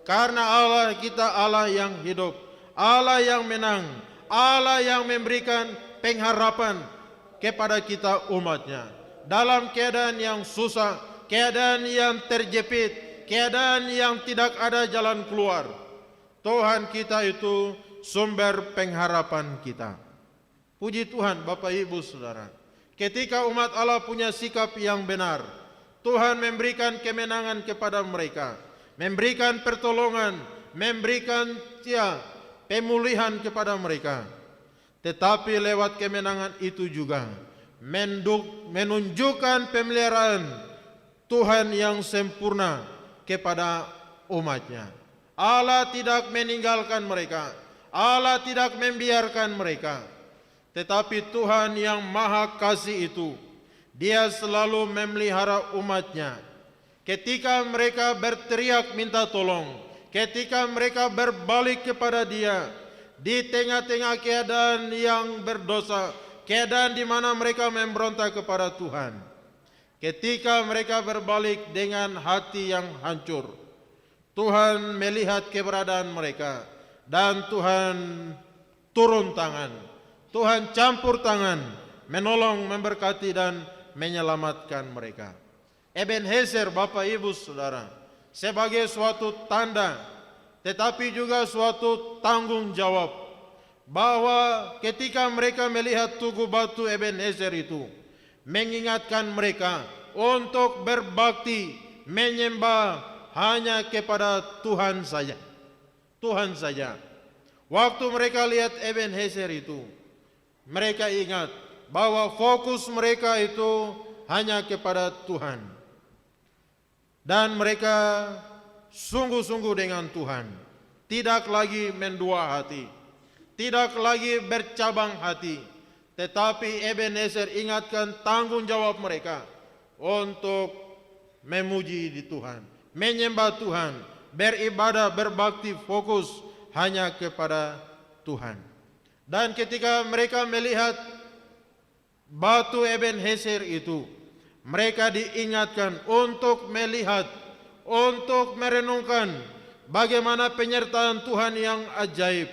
Karena Allah kita Allah yang hidup, Allah yang menang, Allah yang memberikan pengharapan kepada kita umatnya. Dalam keadaan yang susah, keadaan yang terjepit, keadaan yang tidak ada jalan keluar, Tuhan kita itu sumber pengharapan kita. Puji Tuhan Bapak Ibu Saudara, ketika umat Allah punya sikap yang benar, Tuhan memberikan kemenangan kepada mereka, memberikan pertolongan, memberikan pemulihan kepada mereka. Tetapi lewat kemenangan itu juga menunjukkan pemeliharaan Tuhan yang sempurna kepada umatnya. Allah tidak meninggalkan mereka, Allah tidak membiarkan mereka. Tetapi Tuhan yang maha kasih itu, Dia selalu memelihara umatnya. Ketika mereka berteriak minta tolong, ketika mereka berbalik kepada Dia, di tengah-tengah keadaan yang berdosa, keadaan di mana mereka memberontak kepada Tuhan, ketika mereka berbalik dengan hati yang hancur, Tuhan melihat keberadaan mereka dan Tuhan turun tangan, Tuhan campur tangan, menolong, memberkati dan menyelamatkan mereka. Ebenezer Bapak Ibu Saudara, sebagai suatu tanda tetapi juga suatu tanggung jawab bahwa ketika mereka melihat tugu batu Ebenezer itu, mengingatkan mereka untuk berbakti, menyembah hanya kepada Tuhan saja. Tuhan saja. Waktu mereka lihat Ebenezer itu, mereka ingat bahwa fokus mereka itu hanya kepada Tuhan. Dan mereka sungguh-sungguh dengan Tuhan, tidak lagi mendua hati, tidak lagi bercabang hati. Tetapi Ebenezer ingatkan tanggung jawab mereka untuk memuji di Tuhan, menyembah Tuhan, beribadah, berbakti, fokus hanya kepada Tuhan. Dan ketika mereka melihat batu Ebenezer itu, mereka diingatkan untuk melihat, untuk merenungkan bagaimana penyertaan Tuhan yang ajaib.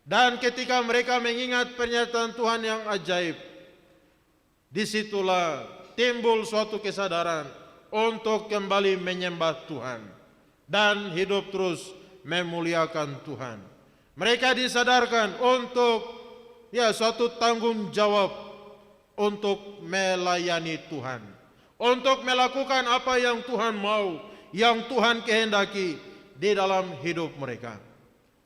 Dan ketika mereka mengingat penyertaan Tuhan yang ajaib, disitulah timbul suatu kesadaran untuk kembali menyembah Tuhan dan hidup terus memuliakan Tuhan. Mereka disadarkan untuk suatu tanggung jawab untuk melayani Tuhan, untuk melakukan apa yang Tuhan mau, yang Tuhan kehendaki di dalam hidup mereka.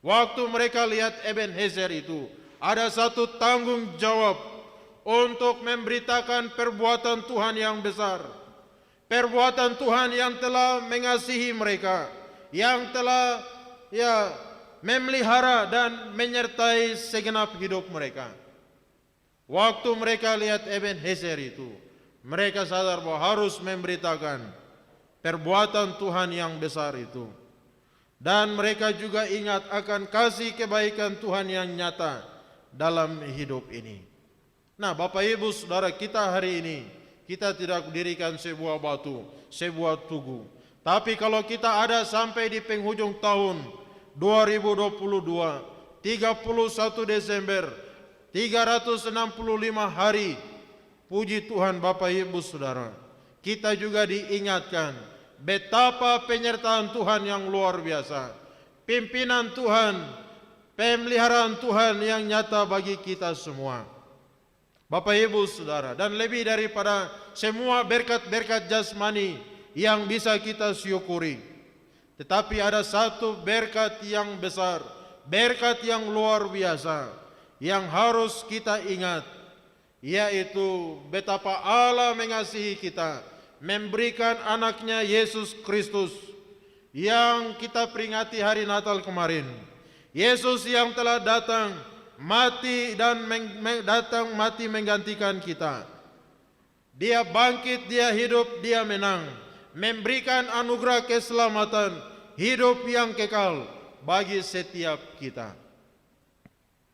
Waktu mereka lihat Ebenezer itu, ada satu tanggung jawab untuk memberitakan perbuatan Tuhan yang besar, perbuatan Tuhan yang telah mengasihi mereka, yang telah memelihara dan menyertai segenap hidup mereka. Waktu mereka lihat Ebenezer itu, mereka sadar bahwa harus memberitakan perbuatan Tuhan yang besar itu. Dan mereka juga ingat akan kasih kebaikan Tuhan yang nyata dalam hidup ini. Nah, Bapak Ibu Saudara, kita hari ini, kita tidak dirikan sebuah batu, sebuah tugu. Tapi kalau kita ada sampai di penghujung tahun 2022, 31 Desember 365 hari. Puji Tuhan Bapak Ibu Saudara, kita juga diingatkan betapa penyertaan Tuhan yang luar biasa, pimpinan Tuhan, pemeliharaan Tuhan yang nyata bagi kita semua. Bapak Ibu Saudara, dan lebih daripada semua berkat-berkat jasmani yang bisa kita syukuri, tetapi ada satu berkat yang besar, berkat yang luar biasa yang harus kita ingat, yaitu betapa Allah mengasihi kita, memberikan anaknya Yesus Kristus yang kita peringati hari Natal kemarin. Yesus yang telah datang mati dan datang mati menggantikan kita. Dia bangkit, dia hidup, dia menang, memberikan anugerah keselamatan, hidup yang kekal bagi setiap kita.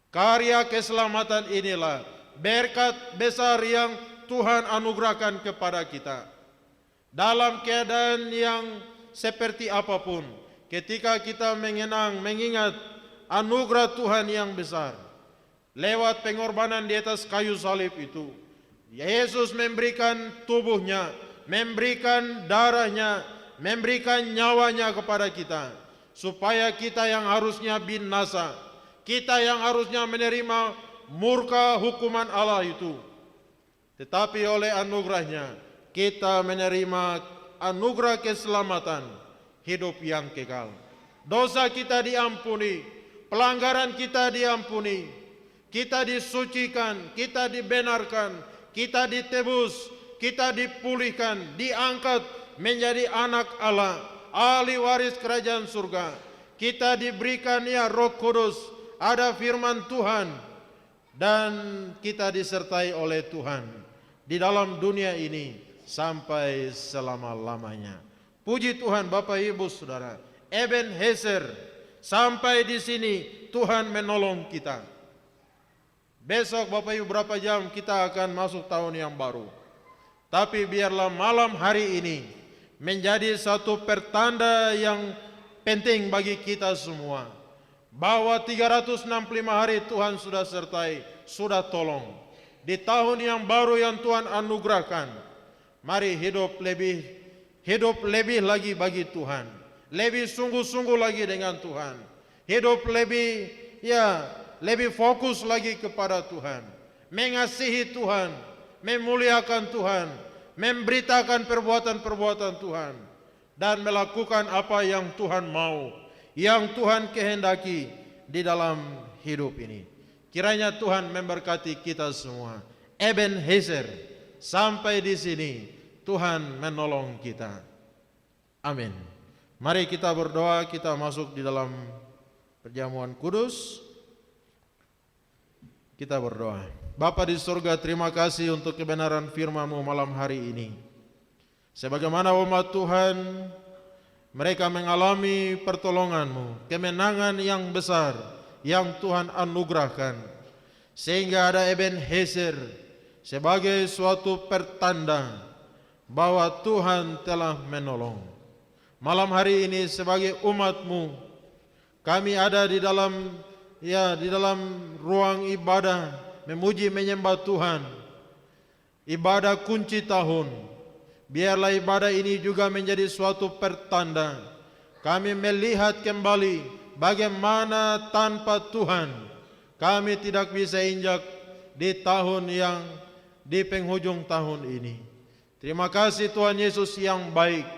Karya keselamatan inilah berkat besar yang Tuhan anugerahkan kepada kita. Dalam keadaan yang seperti apapun, ketika kita mengingat anugerah Tuhan yang besar, lewat pengorbanan di atas kayu salib itu, Yesus memberikan tubuhnya, memberikan darahnya, memberikan nyawanya kepada kita, supaya kita yang harusnya binasa, kita yang harusnya menerima murka hukuman Allah itu, tetapi oleh anugerahnya kita menerima anugerah keselamatan, hidup yang kekal. Dosa kita diampuni, pelanggaran kita diampuni, kita disucikan, kita dibenarkan, kita ditebus, kita dipulihkan, diangkat menjadi anak Allah, ahli waris kerajaan surga. Kita diberikan Roh Kudus, ada firman Tuhan, dan kita disertai oleh Tuhan di dalam dunia ini sampai selama-lamanya. Puji Tuhan Bapak Ibu Saudara, Ebenezer, sampai di sini Tuhan menolong kita. Besok Bapak Ibu berapa jam kita akan masuk tahun yang baru. Tapi biarlah malam hari ini menjadi satu pertanda yang penting bagi kita semua, bahwa 365 hari Tuhan sudah sertai, sudah tolong. Di tahun yang baru yang Tuhan anugerahkan, mari hidup lebih lagi bagi Tuhan, lebih sungguh-sungguh lagi dengan Tuhan, hidup lebih fokus lagi kepada Tuhan, mengasihi Tuhan, memuliakan Tuhan, memberitakan perbuatan-perbuatan Tuhan, dan melakukan apa yang Tuhan mau, yang Tuhan kehendaki di dalam hidup ini. Kiranya Tuhan memberkati kita semua. Ebenezer, sampai di sini Tuhan menolong kita. Amin. Mari kita berdoa, kita masuk di dalam perjamuan kudus. Kita berdoa. Bapa di surga, terima kasih untuk kebenaran firman-Mu malam hari ini. Sebagaimana umat Tuhan, mereka mengalami pertolongan-Mu, kemenangan yang besar yang Tuhan anugerahkan, sehingga ada Ebenezer sebagai suatu pertanda bahwa Tuhan telah menolong. Malam hari ini sebagai umat-Mu, kami ada di dalam ruang ibadah memuji menyembah Tuhan, ibadah kunci tahun. Biarlah ibadah ini juga menjadi suatu pertanda kami melihat kembali bagaimana tanpa Tuhan kami tidak bisa injak di tahun yang di penghujung tahun ini. Terima kasih Tuhan Yesus yang baik,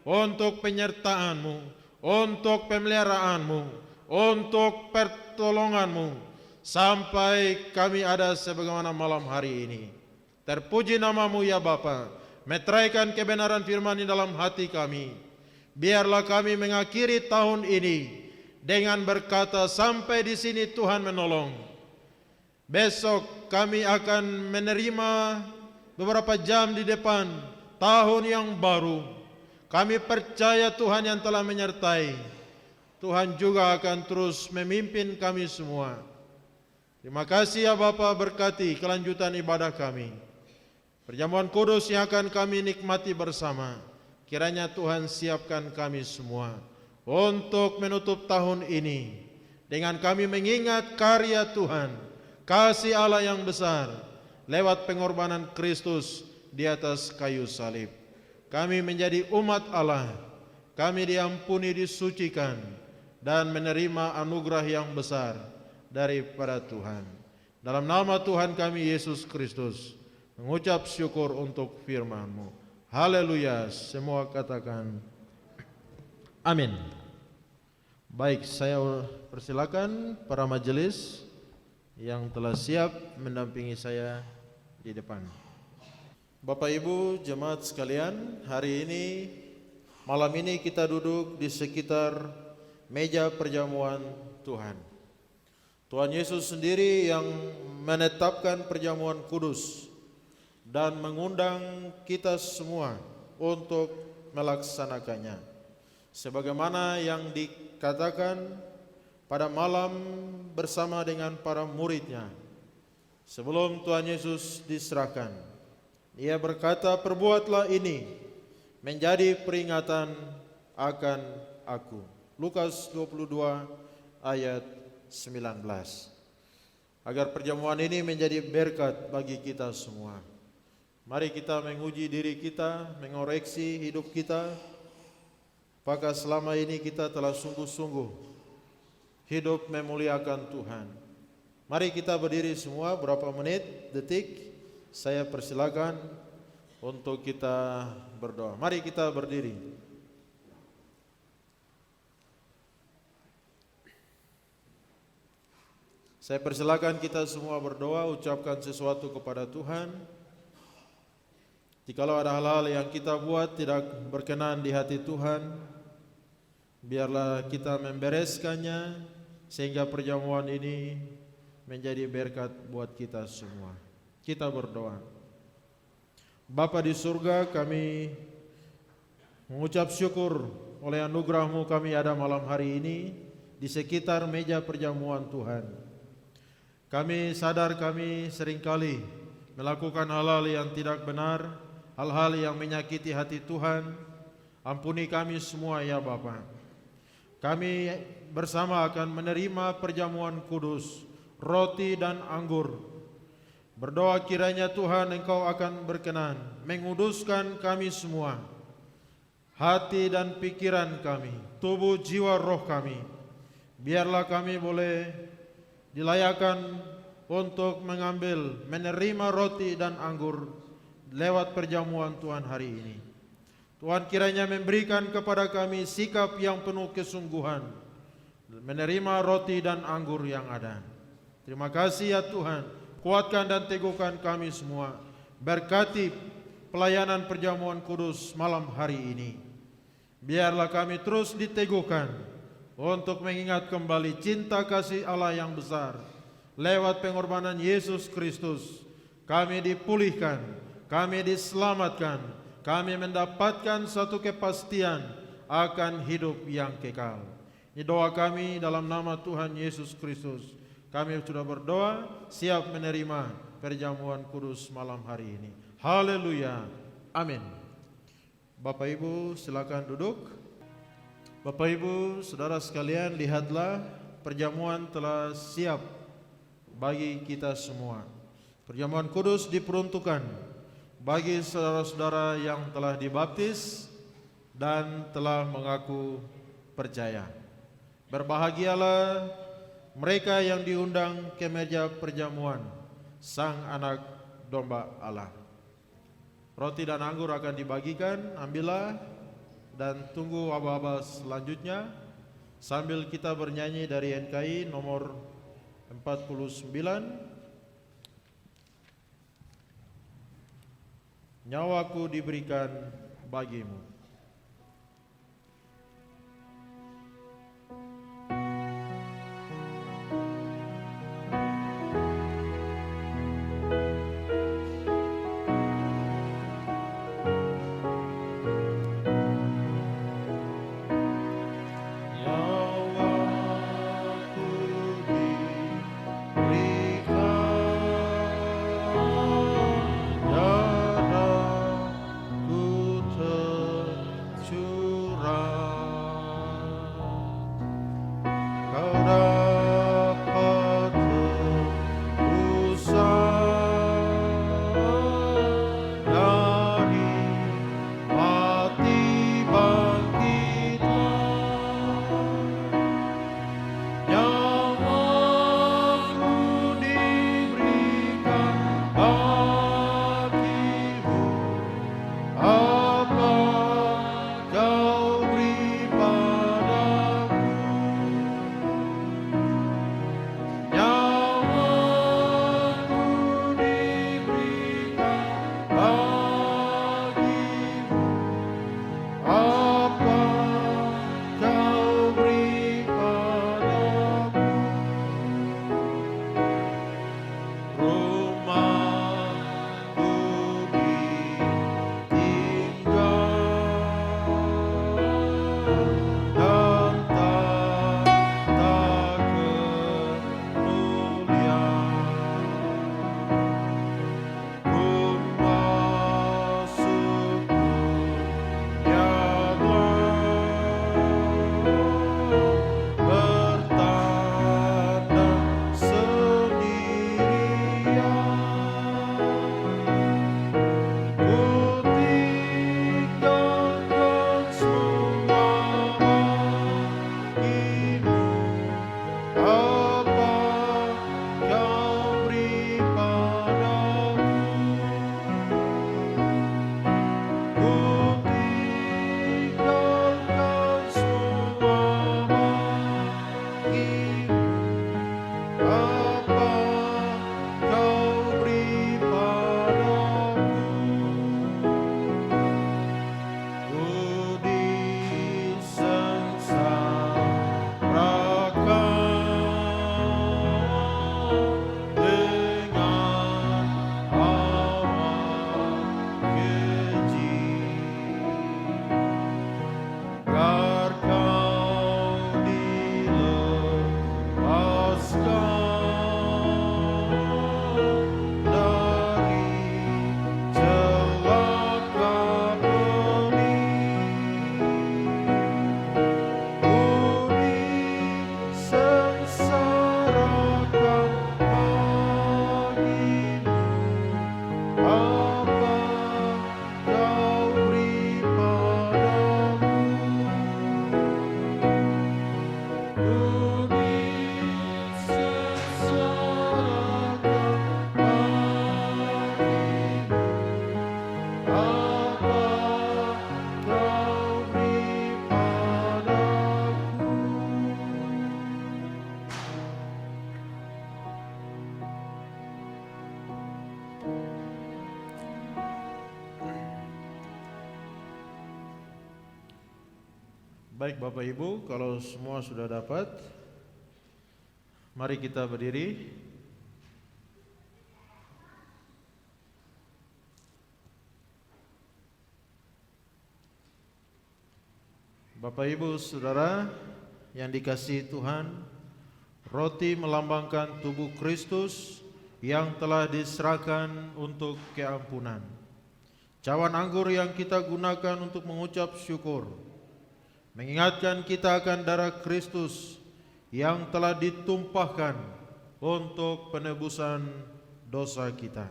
untuk penyertaan-Mu, untuk pemeliharaan-Mu, untuk pertolongan-Mu, sampai kami ada sebagaimana malam hari ini. Terpuji nama-Mu ya Bapa. Meteraikan kebenaran firman di dalam hati kami. Biarlah kami mengakhiri tahun ini dengan berkata, sampai di sini Tuhan menolong. Besok kami akan menerima beberapa jam di depan tahun yang baru. Kami percaya Tuhan yang telah menyertai. Tuhan juga akan terus memimpin kami semua. Terima kasih ya Bapa, berkati kelanjutan ibadah kami. Perjamuan kudus yang akan kami nikmati bersama, kiranya Tuhan siapkan kami semua untuk menutup tahun ini dengan kami mengingat karya Tuhan, kasih Allah yang besar lewat pengorbanan Kristus di atas kayu salib. Kami menjadi umat Allah, kami diampuni, disucikan, dan menerima anugerah yang besar daripada Tuhan. Dalam nama Tuhan kami Yesus Kristus, mengucap syukur untuk firman-Mu. Haleluya, semua katakan amin. Baik, saya persilakan para majelis yang telah siap mendampingi saya di depan. Bapak Ibu jemaat sekalian, hari ini, malam ini kita duduk di sekitar meja perjamuan Tuhan. Tuhan Yesus sendiri yang menetapkan perjamuan kudus dan mengundang kita semua untuk melaksanakannya. Sebagaimana yang dikatakan pada malam bersama dengan para muridnya, sebelum Tuhan Yesus diserahkan, Ia berkata, perbuatlah ini menjadi peringatan akan aku. Lukas 22 ayat 19. Agar perjamuan ini menjadi berkat bagi kita semua. Mari kita menguji diri kita, mengoreksi hidup kita. Apakah selama ini kita telah sungguh-sungguh hidup memuliakan Tuhan? Mari kita berdiri semua berapa menit, detik. Saya persilakan untuk kita berdoa. Mari kita berdiri. Saya persilakan kita semua berdoa, ucapkan sesuatu kepada Tuhan. Jikalau ada hal-hal yang kita buat tidak berkenan di hati Tuhan, biarlah kita membereskannya sehingga perjamuan ini menjadi berkat buat kita semua. Kita berdoa. Bapa di surga, kami mengucap syukur oleh anugerah-Mu kami ada malam hari ini di sekitar meja perjamuan Tuhan. Kami sadar kami seringkali melakukan hal-hal yang tidak benar, hal-hal yang menyakiti hati Tuhan. Ampuni kami semua ya Bapa. Kami bersama akan menerima perjamuan kudus, roti dan anggur. Berdoa kiranya Tuhan Engkau akan berkenan menguduskan kami semua, hati dan pikiran kami, tubuh, jiwa, roh kami. Biarlah kami boleh dilayakan untuk mengambil, menerima roti dan anggur lewat perjamuan Tuhan hari ini. Tuhan kiranya memberikan kepada kami sikap yang penuh kesungguhan, menerima roti dan anggur yang ada. Terima kasih ya Tuhan, kuatkan dan teguhkan kami semua. Berkati pelayanan perjamuan kudus malam hari ini. Biarlah kami terus diteguhkan untuk mengingat kembali cinta kasih Allah yang besar. Lewat pengorbanan Yesus Kristus, kami dipulihkan, kami diselamatkan, kami mendapatkan satu kepastian akan hidup yang kekal. Ini doa kami dalam nama Tuhan Yesus Kristus. Kami sudah berdoa, siap menerima perjamuan kudus malam hari ini. Haleluya, amin. Bapak Ibu silakan duduk. Bapak Ibu, saudara sekalian, lihatlah perjamuan telah siap bagi kita semua. Perjamuan kudus diperuntukkan bagi saudara-saudara yang telah dibaptis dan telah mengaku percaya. Berbahagialah mereka yang diundang ke meja perjamuan Sang Anak Domba Allah. Roti dan anggur akan dibagikan, ambillah dan tunggu aba-aba selanjutnya sambil kita bernyanyi dari NKI nomor 49, Nyawaku diberikan bagimu. Baik Bapak Ibu, kalau semua sudah dapat, mari kita berdiri. Bapak Ibu Saudara yang dikasihi Tuhan, roti melambangkan tubuh Kristus yang telah diserahkan untuk keampunan. Cawan anggur yang kita gunakan untuk mengucap syukur mengingatkan kita akan darah Kristus yang telah ditumpahkan untuk penebusan dosa kita.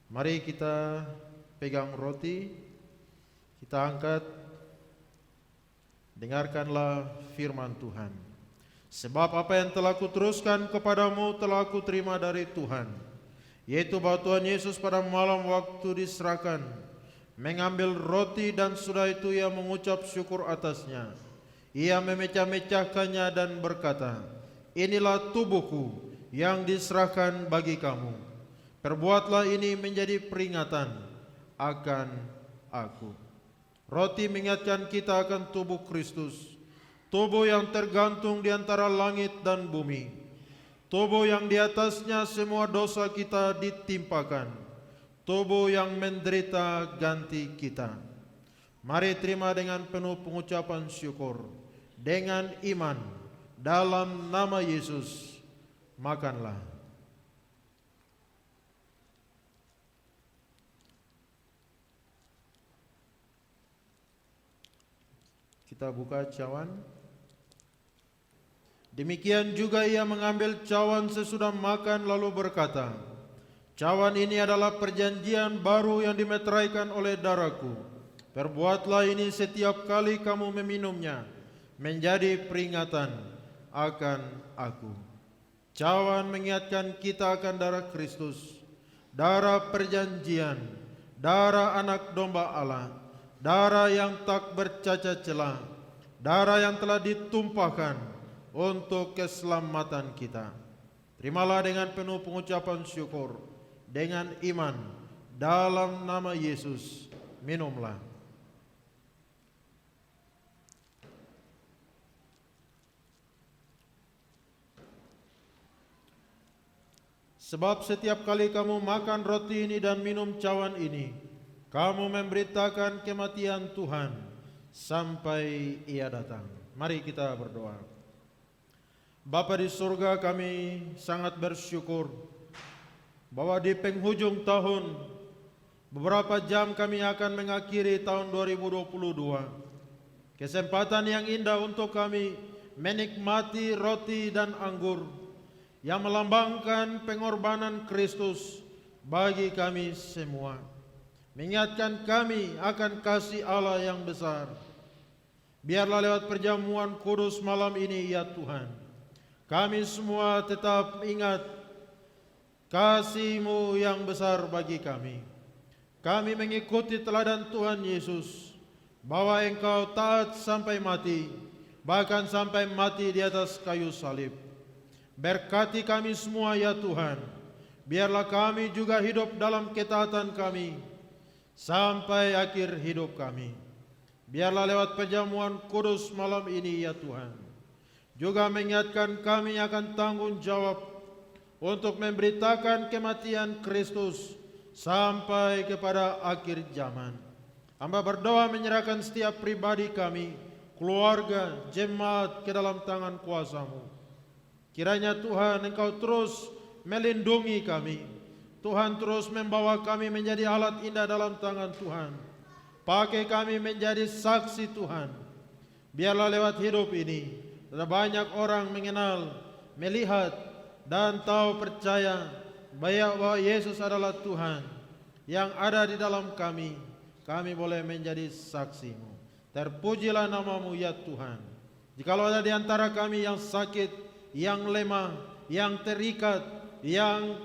Mari kita pegang roti, kita angkat. Dengarkanlah firman Tuhan. Sebab apa yang telah kuteruskan kepadamu telah kuterima dari Tuhan, yaitu bahwa Tuhan Yesus pada malam waktu diserahkan mengambil roti dan sudah itu ia mengucap syukur atasnya. Ia memecah-mecahkannya dan berkata, inilah tubuhku yang diserahkan bagi kamu. Perbuatlah ini menjadi peringatan akan aku. Roti mengingatkan kita akan tubuh Kristus, tubuh yang tergantung di antara langit dan bumi, tubuh yang di atasnya semua dosa kita ditimpakan, tubuh yang menderita ganti kita. Mari terima dengan penuh pengucapan syukur, dengan iman, dalam nama Yesus, makanlah. Kita buka cawan. Demikian juga ia mengambil cawan sesudah makan lalu berkata, cawan ini adalah perjanjian baru yang dimeteraikan oleh darahku. Perbuatlah ini setiap kali kamu meminumnya, menjadi peringatan akan aku. Cawan mengingatkan kita akan darah Kristus, darah perjanjian, darah anak domba Allah, darah yang tak bercacat celah, darah yang telah ditumpahkan untuk keselamatan kita. Terimalah dengan penuh pengucapan syukur, dengan iman, dalam nama Yesus, minumlah. Sebab setiap kali kamu makan roti ini dan minum cawan ini, kamu memberitakan kematian Tuhan sampai ia datang. Mari kita berdoa. Bapa di surga, kami sangat bersyukur bahwa di penghujung tahun, beberapa jam kami akan mengakhiri tahun 2022. Kesempatan yang indah untuk kami menikmati roti dan anggur yang melambangkan pengorbanan Kristus bagi kami semua. Mengingatkan kami akan kasih Allah yang besar. Biarlah lewat perjamuan kudus malam ini ya Tuhan, kami semua tetap ingat kasih-Mu yang besar bagi kami. Kami mengikuti teladan Tuhan Yesus, bahwa Engkau taat sampai mati, bahkan sampai mati di atas kayu salib. Berkati kami semua ya Tuhan, biarlah kami juga hidup dalam ketaatan kami sampai akhir hidup kami. Biarlah lewat perjamuan kudus malam ini ya Tuhan, juga mengingatkan kami akan tanggung jawab untuk memberitakan kematian Kristus sampai kepada akhir zaman. Hamba berdoa menyerahkan setiap pribadi kami, keluarga, jemaat ke dalam tangan kuasa-Mu. Kiranya Tuhan Engkau terus melindungi kami, Tuhan terus membawa kami menjadi alat indah dalam tangan Tuhan. Pakai kami menjadi saksi Tuhan. Biarlah lewat hidup ini ada banyak orang mengenal, melihat, dan tahu percaya bahwa Yesus adalah Tuhan yang ada di dalam kami. Kami boleh menjadi saksi-Mu. Terpujilah nama-Mu ya Tuhan. Jikalau ada di antara kami yang sakit, yang lemah, yang terikat, yang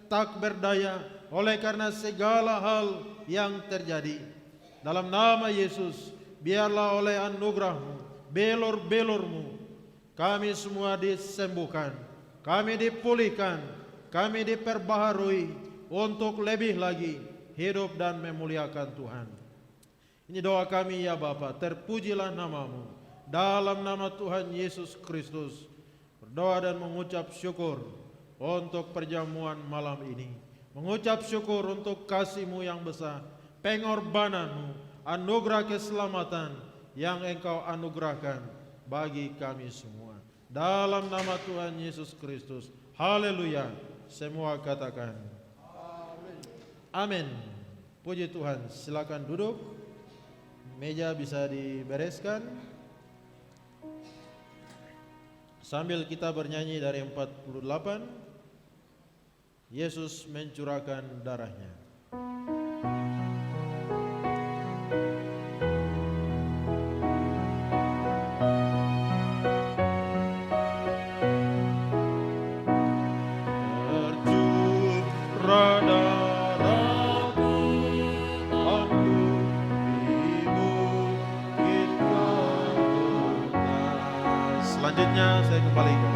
tak berdaya oleh karena segala hal yang terjadi, dalam nama Yesus, biarlah oleh anugerah-Mu, belor-belor-Mu, kami semua disembuhkan, kami dipulihkan, kami diperbaharui untuk lebih lagi hidup dan memuliakan Tuhan. Ini doa kami ya Bapa, terpujilah namamu. Dalam nama Tuhan Yesus Kristus, berdoa dan mengucap syukur untuk perjamuan malam ini. Mengucap syukur untuk kasih-Mu yang besar, pengorbanan-Mu, anugerah keselamatan yang Engkau anugerahkan bagi kami semua. Dalam nama Tuhan Yesus Kristus, haleluya. Semua katakan amin. Puji Tuhan. Silakan duduk. Meja bisa dibereskan. Sambil kita bernyanyi dari 48, Yesus mencurahkan darahnya. Tercurah darahku, aku di bukit Golgota. Selanjutnya saya kembalikan.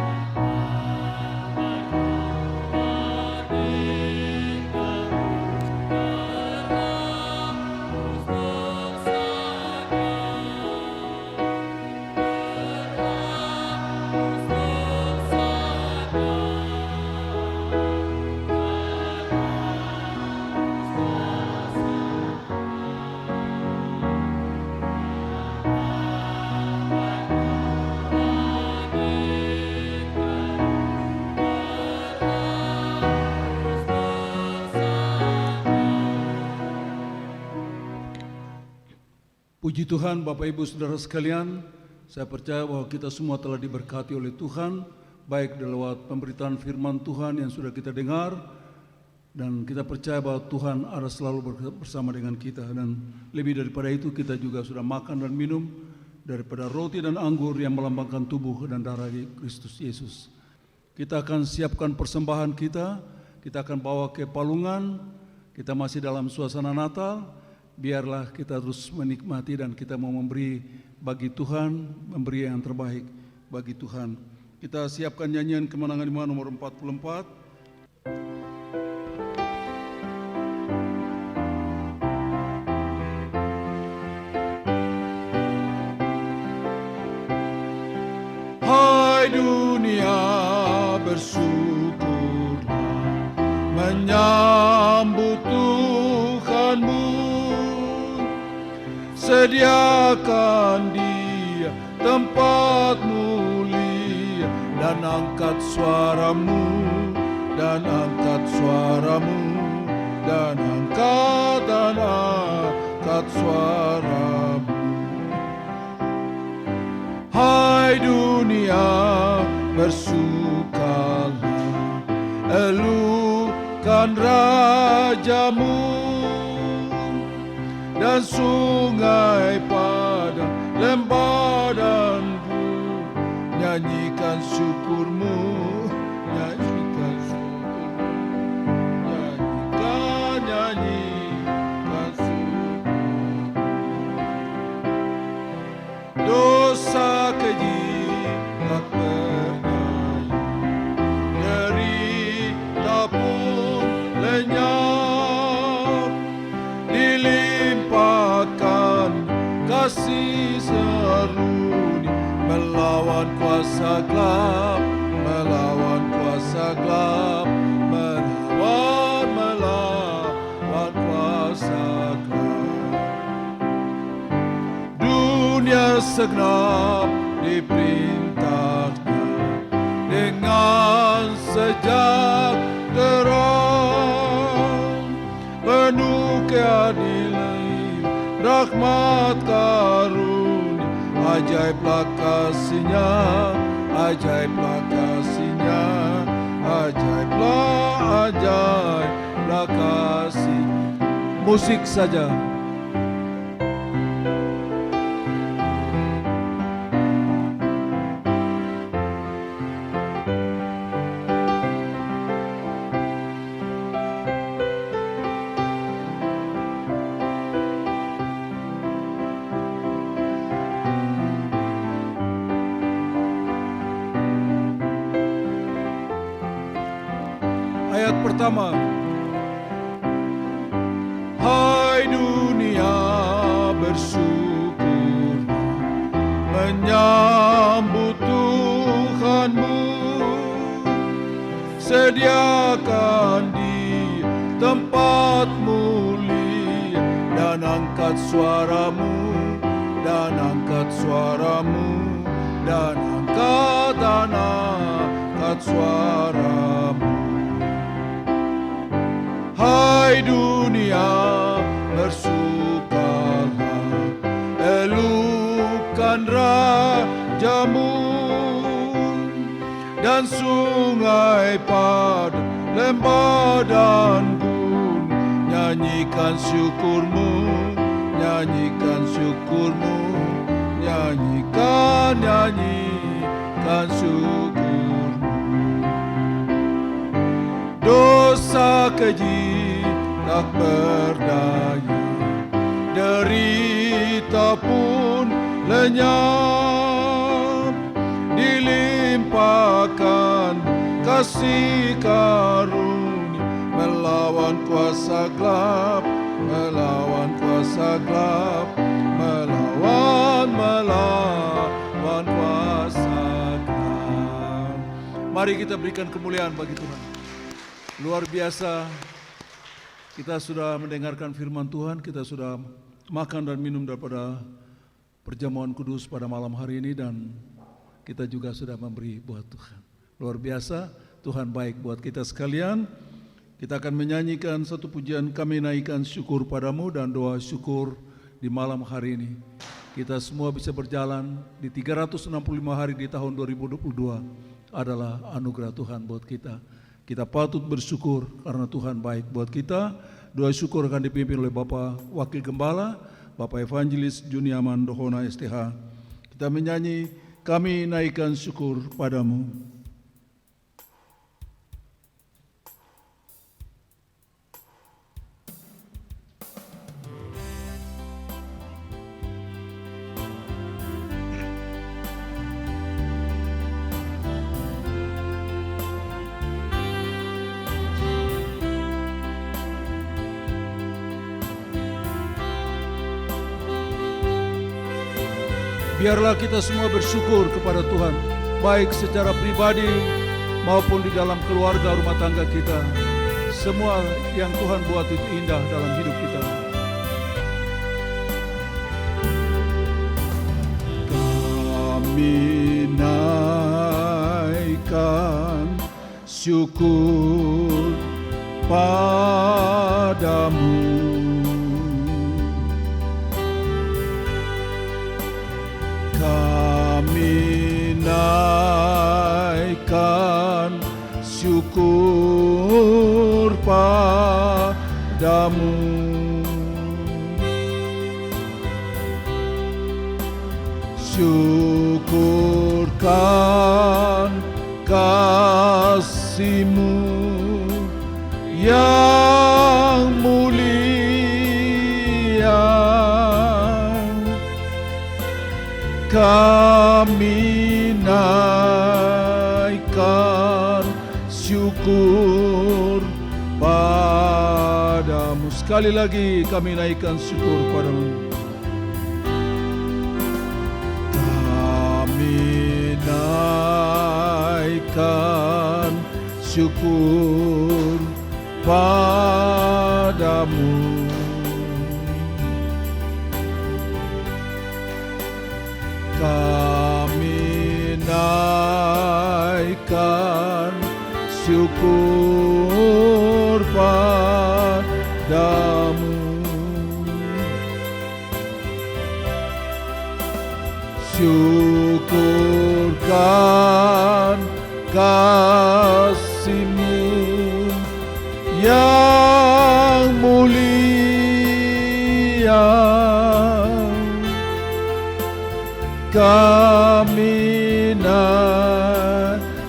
Puji Tuhan, Bapak Ibu Saudara sekalian, saya percaya bahwa kita semua telah diberkati oleh Tuhan, baik lewat pemberitaan firman Tuhan yang sudah kita dengar, dan kita percaya bahwa Tuhan ada selalu bersama dengan kita, dan lebih daripada itu kita juga sudah makan dan minum daripada roti dan anggur yang melambangkan tubuh dan darah Kristus Yesus. Kita akan siapkan persembahan kita akan bawa ke palungan, kita masih dalam suasana Natal. Biarlah kita terus menikmati dan kita mau memberi bagi Tuhan, memberi yang terbaik bagi Tuhan. Kita siapkan nyanyian Kemenangan Iman nomor 44. Hai dunia, bersyukurlah menyambut Tuhanmu. Sediakan Dia tempat mulia, dan angkat suaramu, dan angkat suaramu, dan angkat suaramu. Hai dunia, bersukalah, elukan Rajamu. Dan sungai padang, lembah dan gunung, nyanyikan syukurmu, nyanyikan syukurmu, nyanyikan syukurmu. Dosa keji tak bernyanyi, derita pun lenyap, dilimpahkan kasih serunia, melawan kuasa gelap, melawan kuasa gelap, melawan kuasa gelap. Dunia segenap diperintahnya dengan sejahtera, penuh keadilan, rahmat karunia, ajaiblah kasih-Nya, ajaiblah kasih-Nya, ajaiblah kasih. Musik saja. Ayat pertama. Hai dunia, bersyukurlah menyambut Tuhanmu. Sediakan di tempat mulia dan angkat suaramu, dan angkat suaramu, dan angkat suaramu. Hai dunia, bersukalah, elokkan rajamu, dan sungai pada lembah dan gunung, nyanyikan syukurmu, nyanyikan syukurmu, nyanyikan syukurmu. Dosa keji tak berdaya, derita pun lenyap, dilimpahkan kasih karunia, melawan kuasa gelap, melawan kuasa gelap, melawan kuasa gelap. Mari kita berikan kemuliaan bagi Tuhan. Luar biasa, kita sudah mendengarkan firman Tuhan, kita sudah makan dan minum daripada perjamuan kudus pada malam hari ini, dan kita juga sudah memberi buat Tuhan. Luar biasa, Tuhan baik buat kita sekalian. Kita akan menyanyikan satu pujian, kami naikkan syukur padamu, dan doa syukur di malam hari ini. Kita semua bisa berjalan di 365 hari di tahun 2022 adalah anugerah Tuhan buat kita. Kita patut bersyukur karena Tuhan baik buat kita. Doa syukur akan dipimpin oleh Bapak Wakil Gembala, Bapak Evangelis Juniaman Dohona STH. Kita menyanyi, kami naikkan syukur padamu. Biarlah kita semua bersyukur kepada Tuhan, baik secara pribadi maupun di dalam keluarga rumah tangga kita. Semua yang Tuhan buat itu indah dalam hidup kita. Kami naikkan syukur padamu. Kami naikkan syukur padamu. Syukurkan kasih-Mu yang mulia. Kami naikkan syukur padamu. Sekali lagi kami naikkan syukur padamu. Kami naikkan syukur padamu. Kami naikkan syukur padamu. Syukurkan kasih-Mu yang mulia. Kami naikkan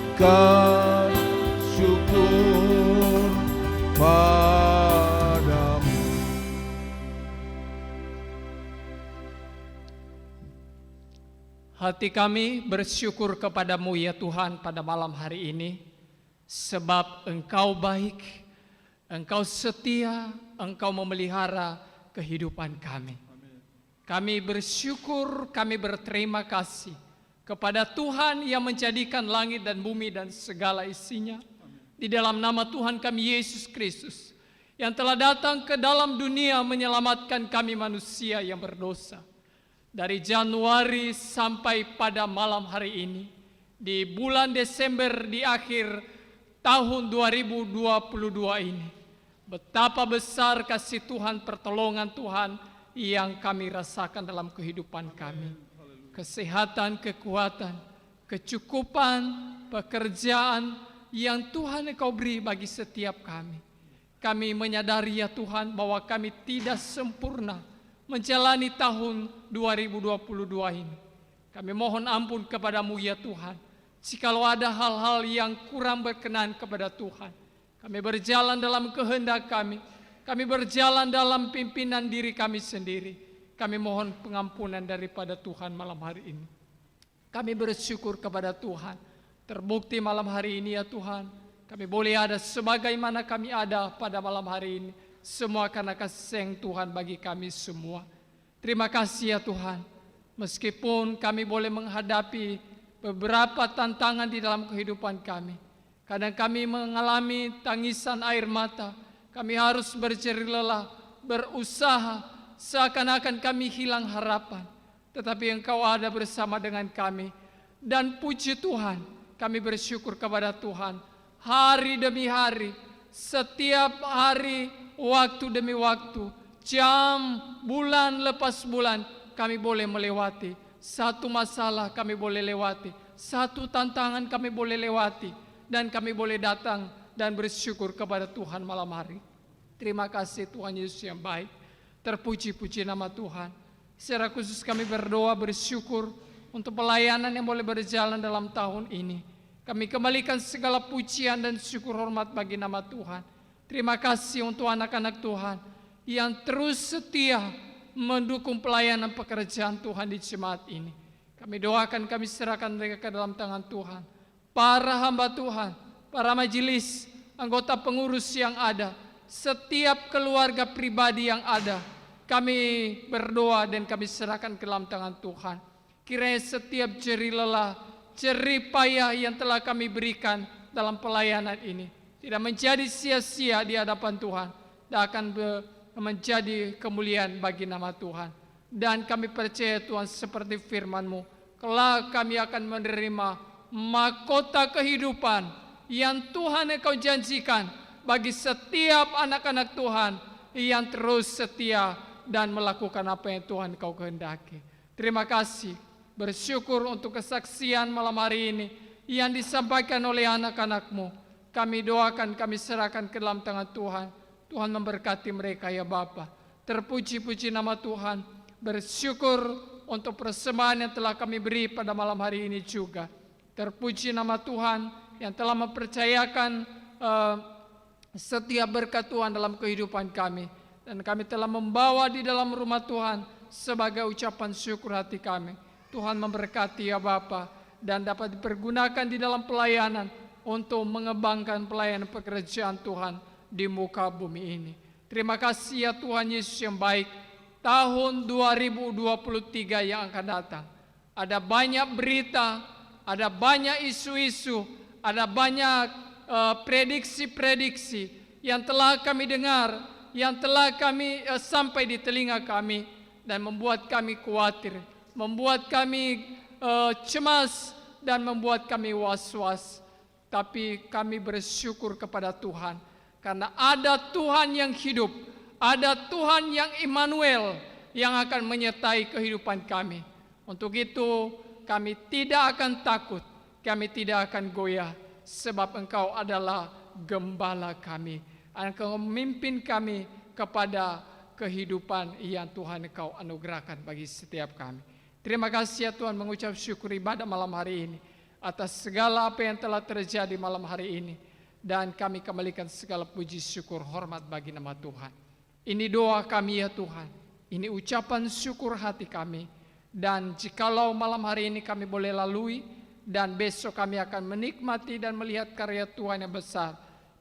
syukur padamu. Hati kami bersyukur kepadamu ya Tuhan pada malam hari ini, sebab Engkau baik, Engkau setia, Engkau memelihara kehidupan kami. Kami bersyukur, kami berterima kasih kepada Tuhan yang menjadikan langit dan bumi dan segala isinya. Di dalam nama Tuhan kami Yesus Kristus yang telah datang ke dalam dunia menyelamatkan kami manusia yang berdosa. Dari Januari sampai pada malam hari ini, di bulan Desember di akhir tahun 2022 ini, betapa besar kasih Tuhan, pertolongan Tuhan yang kami rasakan dalam kehidupan kami. Kesehatan, kekuatan, kecukupan, pekerjaan yang Tuhan Engkau beri bagi setiap kami. Kami menyadari ya Tuhan bahwa kami tidak sempurna menjalani tahun 2022 ini. Kami mohon ampun kepadamu ya Tuhan, jikalau ada hal-hal yang kurang berkenan kepada Tuhan. Kami berjalan dalam kehendak kami berjalan dalam pimpinan diri kami sendiri. Kami mohon pengampunan daripada Tuhan malam hari ini. Kami bersyukur kepada Tuhan, terbukti malam hari ini ya Tuhan, kami boleh ada sebagaimana kami ada pada malam hari ini, semua karena kasih sayang Tuhan bagi kami semua. Terima kasih ya Tuhan, meskipun kami boleh menghadapi beberapa tantangan di dalam kehidupan kami. Kadang kami mengalami tangisan air mata, kami harus berjerih lelah, berusaha, seakan-akan kami hilang harapan. Tetapi Engkau ada bersama dengan kami. Dan puji Tuhan, kami bersyukur kepada Tuhan. Hari demi hari, setiap hari, waktu demi waktu, jam, bulan lepas bulan, kami boleh melewati. Satu masalah kami boleh lewati, satu tantangan kami boleh lewati, dan kami boleh datang dan bersyukur kepada Tuhan malam hari. Terima kasih Tuhan Yesus yang baik. Terpuji-puji nama Tuhan. Secara khusus kami berdoa bersyukur untuk pelayanan yang boleh berjalan dalam tahun ini. Kami kembalikan segala pujian dan syukur hormat bagi nama Tuhan. Terima kasih untuk anak-anak Tuhan yang terus setia mendukung pelayanan pekerjaan Tuhan di jemaat ini. Kami doakan, kami serahkan mereka ke dalam tangan Tuhan. Para hamba Tuhan, para majelis, anggota pengurus yang ada, setiap keluarga pribadi yang ada, kami berdoa dan kami serahkan ke dalam tangan Tuhan. Kiranya setiap jerih lelah, jerih payah yang telah kami berikan dalam pelayanan ini tidak menjadi sia-sia di hadapan Tuhan, dan akan menjadi kemuliaan bagi nama Tuhan. Dan kami percaya Tuhan, seperti firman-Mu, kelak kami akan menerima mahkota kehidupan yang Tuhan Engkau janjikan bagi setiap anak-anak Tuhan yang terus setia dan melakukan apa yang Tuhan Engkau kehendaki. Terima kasih, bersyukur untuk kesaksian malam hari ini yang disampaikan oleh anak-anak-Mu. Kami doakan, kami serahkan ke dalam tangan Tuhan. Tuhan memberkati mereka ya Bapa. Terpuji-puji nama Tuhan. Bersyukur untuk persembahan yang telah kami beri pada malam hari ini juga. Terpuji nama Tuhan yang telah mempercayakan setiap berkat Tuhan dalam kehidupan kami. Dan kami telah membawa di dalam rumah Tuhan sebagai ucapan syukur hati kami. Tuhan memberkati ya Bapa, dan dapat dipergunakan di dalam pelayanan untuk mengembangkan pelayanan pekerjaan Tuhan di muka bumi ini. Terima kasih ya Tuhan Yesus yang baik. Tahun 2023 yang akan datang, ada banyak berita, ada banyak isu-isu, ada banyak prediksi-prediksi yang telah kami dengar, yang telah kami sampai di telinga kami, dan membuat kami khawatir, membuat kami cemas, dan membuat kami was-was. Tapi kami bersyukur kepada Tuhan, karena ada Tuhan yang hidup, ada Tuhan yang Immanuel yang akan menyertai kehidupan kami. Untuk itu kami tidak akan takut, kami tidak akan goyah, sebab Engkau adalah gembala kami. Engkau memimpin kami kepada kehidupan yang Tuhan Engkau anugerahkan bagi setiap kami. Terima kasih ya Tuhan, mengucap syukur ibadah malam hari ini atas segala apa yang telah terjadi malam hari ini. Dan kami kembalikan segala puji syukur hormat bagi nama Tuhan. Ini doa kami ya Tuhan, ini ucapan syukur hati kami. Dan jikalau malam hari ini kami boleh lalui, dan besok kami akan menikmati dan melihat karya Tuhan yang besar,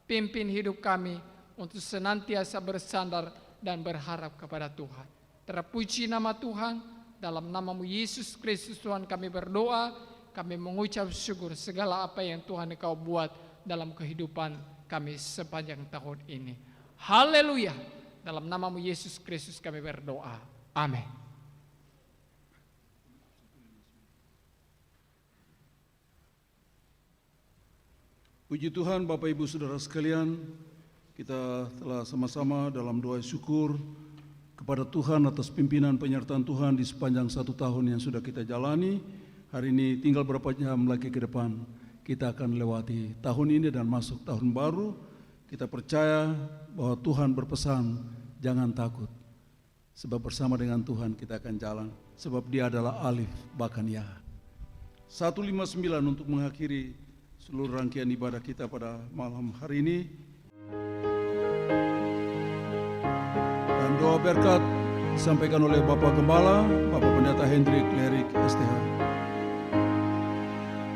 pimpin hidup kami untuk senantiasa bersandar dan berharap kepada Tuhan. Terpuji nama Tuhan, dalam namamu Yesus Kristus Tuhan kami berdoa, kami mengucap syukur segala apa yang Tuhan Engkau buat dalam kehidupan kami sepanjang tahun ini. Haleluya, dalam namamu Yesus Kristus kami berdoa. Amin. Puji Tuhan Bapak Ibu Saudara sekalian, kita telah sama-sama dalam doa syukur kepada Tuhan atas pimpinan penyertaan Tuhan di sepanjang 1 tahun yang sudah kita jalani. Hari ini tinggal berapa jam lagi ke depan kita akan lewati tahun ini dan masuk tahun baru. Kita percaya bahwa Tuhan berpesan, jangan takut, sebab bersama dengan Tuhan kita akan jalan, sebab Dia adalah Alif bahkan Ya. 159 untuk mengakhiri seluruh rangkaian ibadah kita pada malam hari ini. Dan doa berkat disampaikan oleh Bapak Gembala, Bapak Pendeta Hendrik Lerik STH.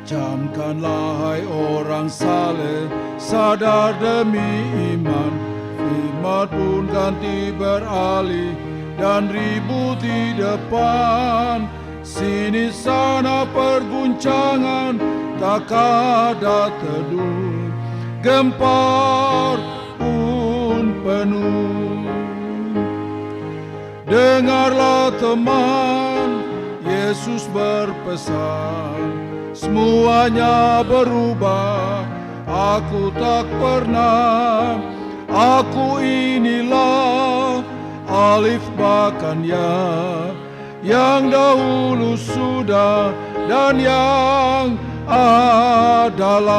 Camkanlah hai orang saleh, sadar demi iman, firman pun ganti beralih dan ribut di depan. Sini sana perguncangan, tak ada teduh, gempar pun penuh. Dengarlah teman, Yesus berpesan, semuanya berubah, aku tak pernah, aku inilah Alif bahkan Ya, yang dahulu sudah dan yang adalah.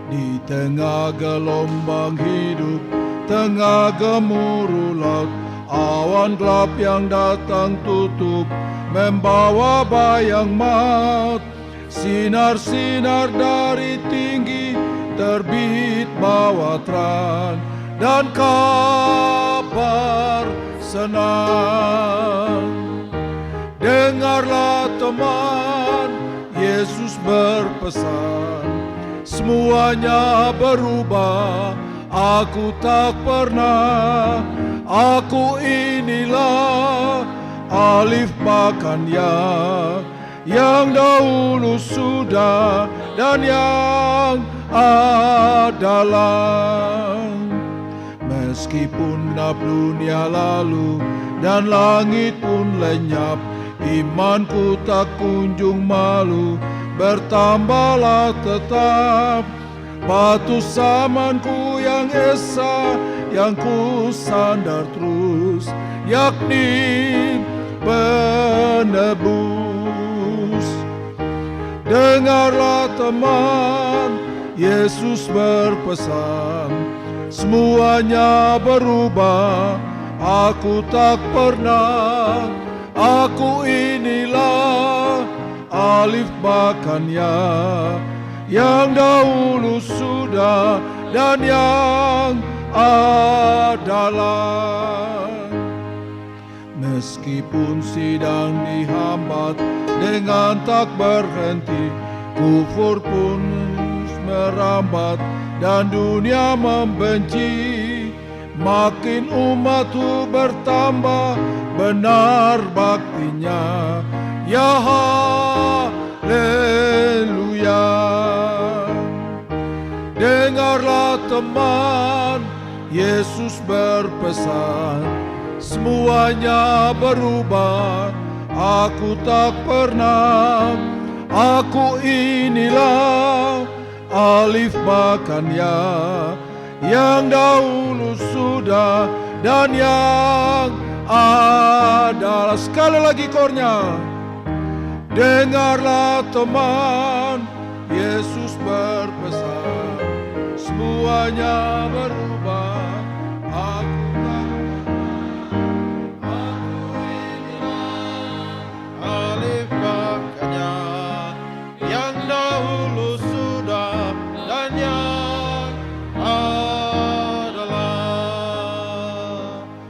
Di tengah gelombang hidup, tengah gemuruh laut, awan gelap yang datang tutup, membawa bayang maut. Sinar-sinar dari tinggi terbit bawa terang dan kabar senang. Dengarlah teman, Yesus berpesan, semuanya berubah, aku tak pernah, aku inilah Alif bahkan Ya, yang dahulu sudah dan yang adalah. Meskipun genap dunia lalu dan langit pun lenyap, imanku tak kunjung malu, bertambahlah tetap. Batu samanku yang esa, yang ku sandar terus, yakni penebus. Dengarlah teman, Yesus berpesan, semuanya berubah, aku tak pernah, aku inilah Alif bahkan Ya, yang dahulu sudah dan yang adalah. Meskipun sidang dihambat dengan tak berhenti, kufur pun merambat dan dunia membenci, makin umatku bertambah benar baktinya. Ya haleluya. Dengarlah teman, Yesus berpesan, semuanya berubah, aku tak pernah, aku inilah Alif bahkan Ya, yang dahulu sudah dan yang adalah. Sekali lagi kornya. Dengarlah teman, Yesus berpesan, semuanya berubah, aku tak pernah, aku inilah Alif bahkan Ya, yang dahulu sudah dan yang adalah.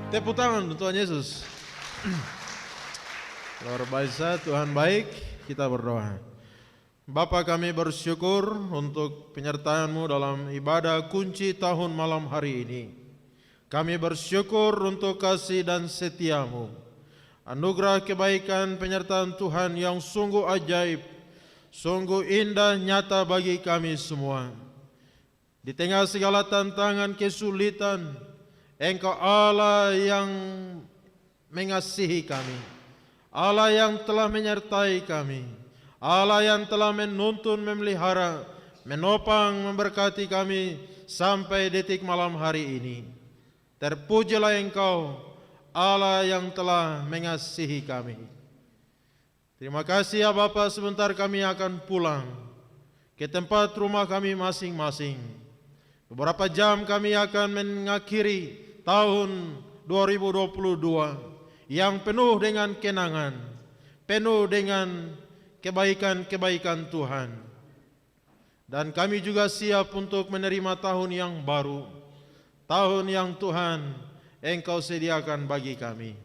Tepuk tangan untuk Tuhan Yesus. Luar biasa, Tuhan baik. Kita berdoa. Bapa, kami bersyukur untuk penyertaan-Mu dalam ibadah kunci tahun malam hari ini. Kami bersyukur untuk kasih dan setia-Mu, anugerah kebaikan penyertaan Tuhan yang sungguh ajaib, sungguh indah nyata bagi kami semua. Di tengah segala tantangan kesulitan, Engkau Allah yang mengasihi kami, Allah yang telah menyertai kami, Allah yang telah menuntun, memelihara, menopang, memberkati kami sampai detik malam hari ini. Terpujilah Engkau, Allah yang telah mengasihi kami. Terima kasih ya Bapa, sebentar kami akan pulang ke tempat rumah kami masing-masing. Beberapa jam kami akan mengakhiri tahun 2022 yang penuh dengan kenangan, penuh dengan kebaikan-kebaikan Tuhan. Dan kami juga siap untuk menerima tahun yang baru, tahun yang Tuhan Engkau sediakan bagi kami.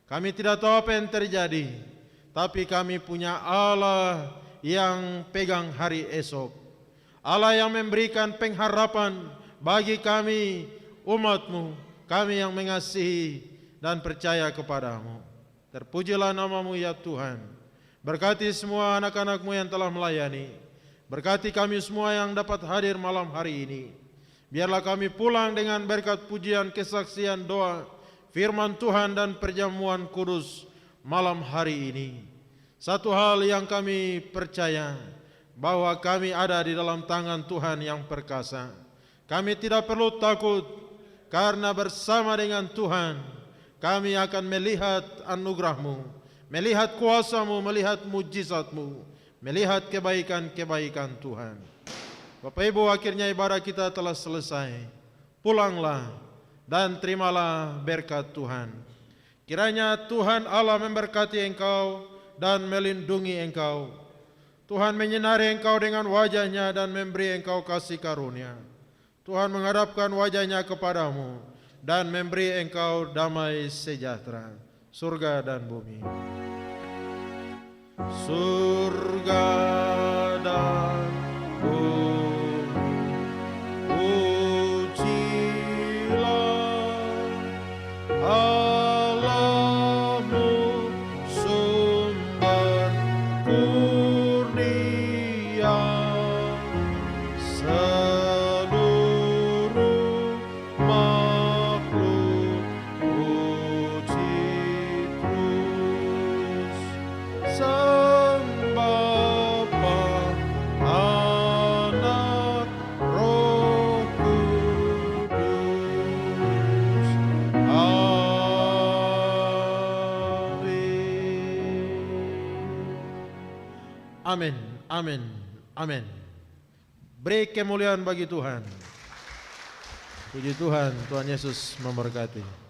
Kami tidak tahu apa yang terjadi, tapi kami punya Allah yang pegang hari esok, Allah yang memberikan pengharapan bagi kami umat-Mu, kami yang mengasihi dan percaya kepada-Mu. Terpujilah nama-Mu ya Tuhan. Berkati semua anak-anak-Mu yang telah melayani, berkati kami semua yang dapat hadir malam hari ini. Biarlah kami pulang dengan berkat pujian, kesaksian, doa, firman Tuhan dan perjamuan kudus malam hari ini. Satu hal yang kami percaya, bahwa kami ada di dalam tangan Tuhan yang perkasa. Kami tidak perlu takut, karena bersama dengan Tuhan kami akan melihat anugerah-Mu, melihat kuasa-Mu, melihat mujizat-Mu, melihat kebaikan-kebaikan Tuhan. Bapak Ibu, akhirnya ibadah kita telah selesai. Pulanglah dan terimalah berkat Tuhan. Kiranya Tuhan Allah memberkati engkau dan melindungi engkau. Tuhan menyinari engkau dengan wajah-Nya dan memberi engkau kasih karunia. Tuhan menghadapkan wajah-Nya kepadamu dan memberi engkau damai sejahtera. Surga dan bumi. Surga dan bumi, pujilah Allah-Mu, sumber kurnia. Seluruh makhluk puji terus. Sang Bapa, Anak, Roh Kudus. Amin. Amin. Amin. Amin. Beri kemuliaan bagi Tuhan. Puji Tuhan, Tuhan Yesus memberkati.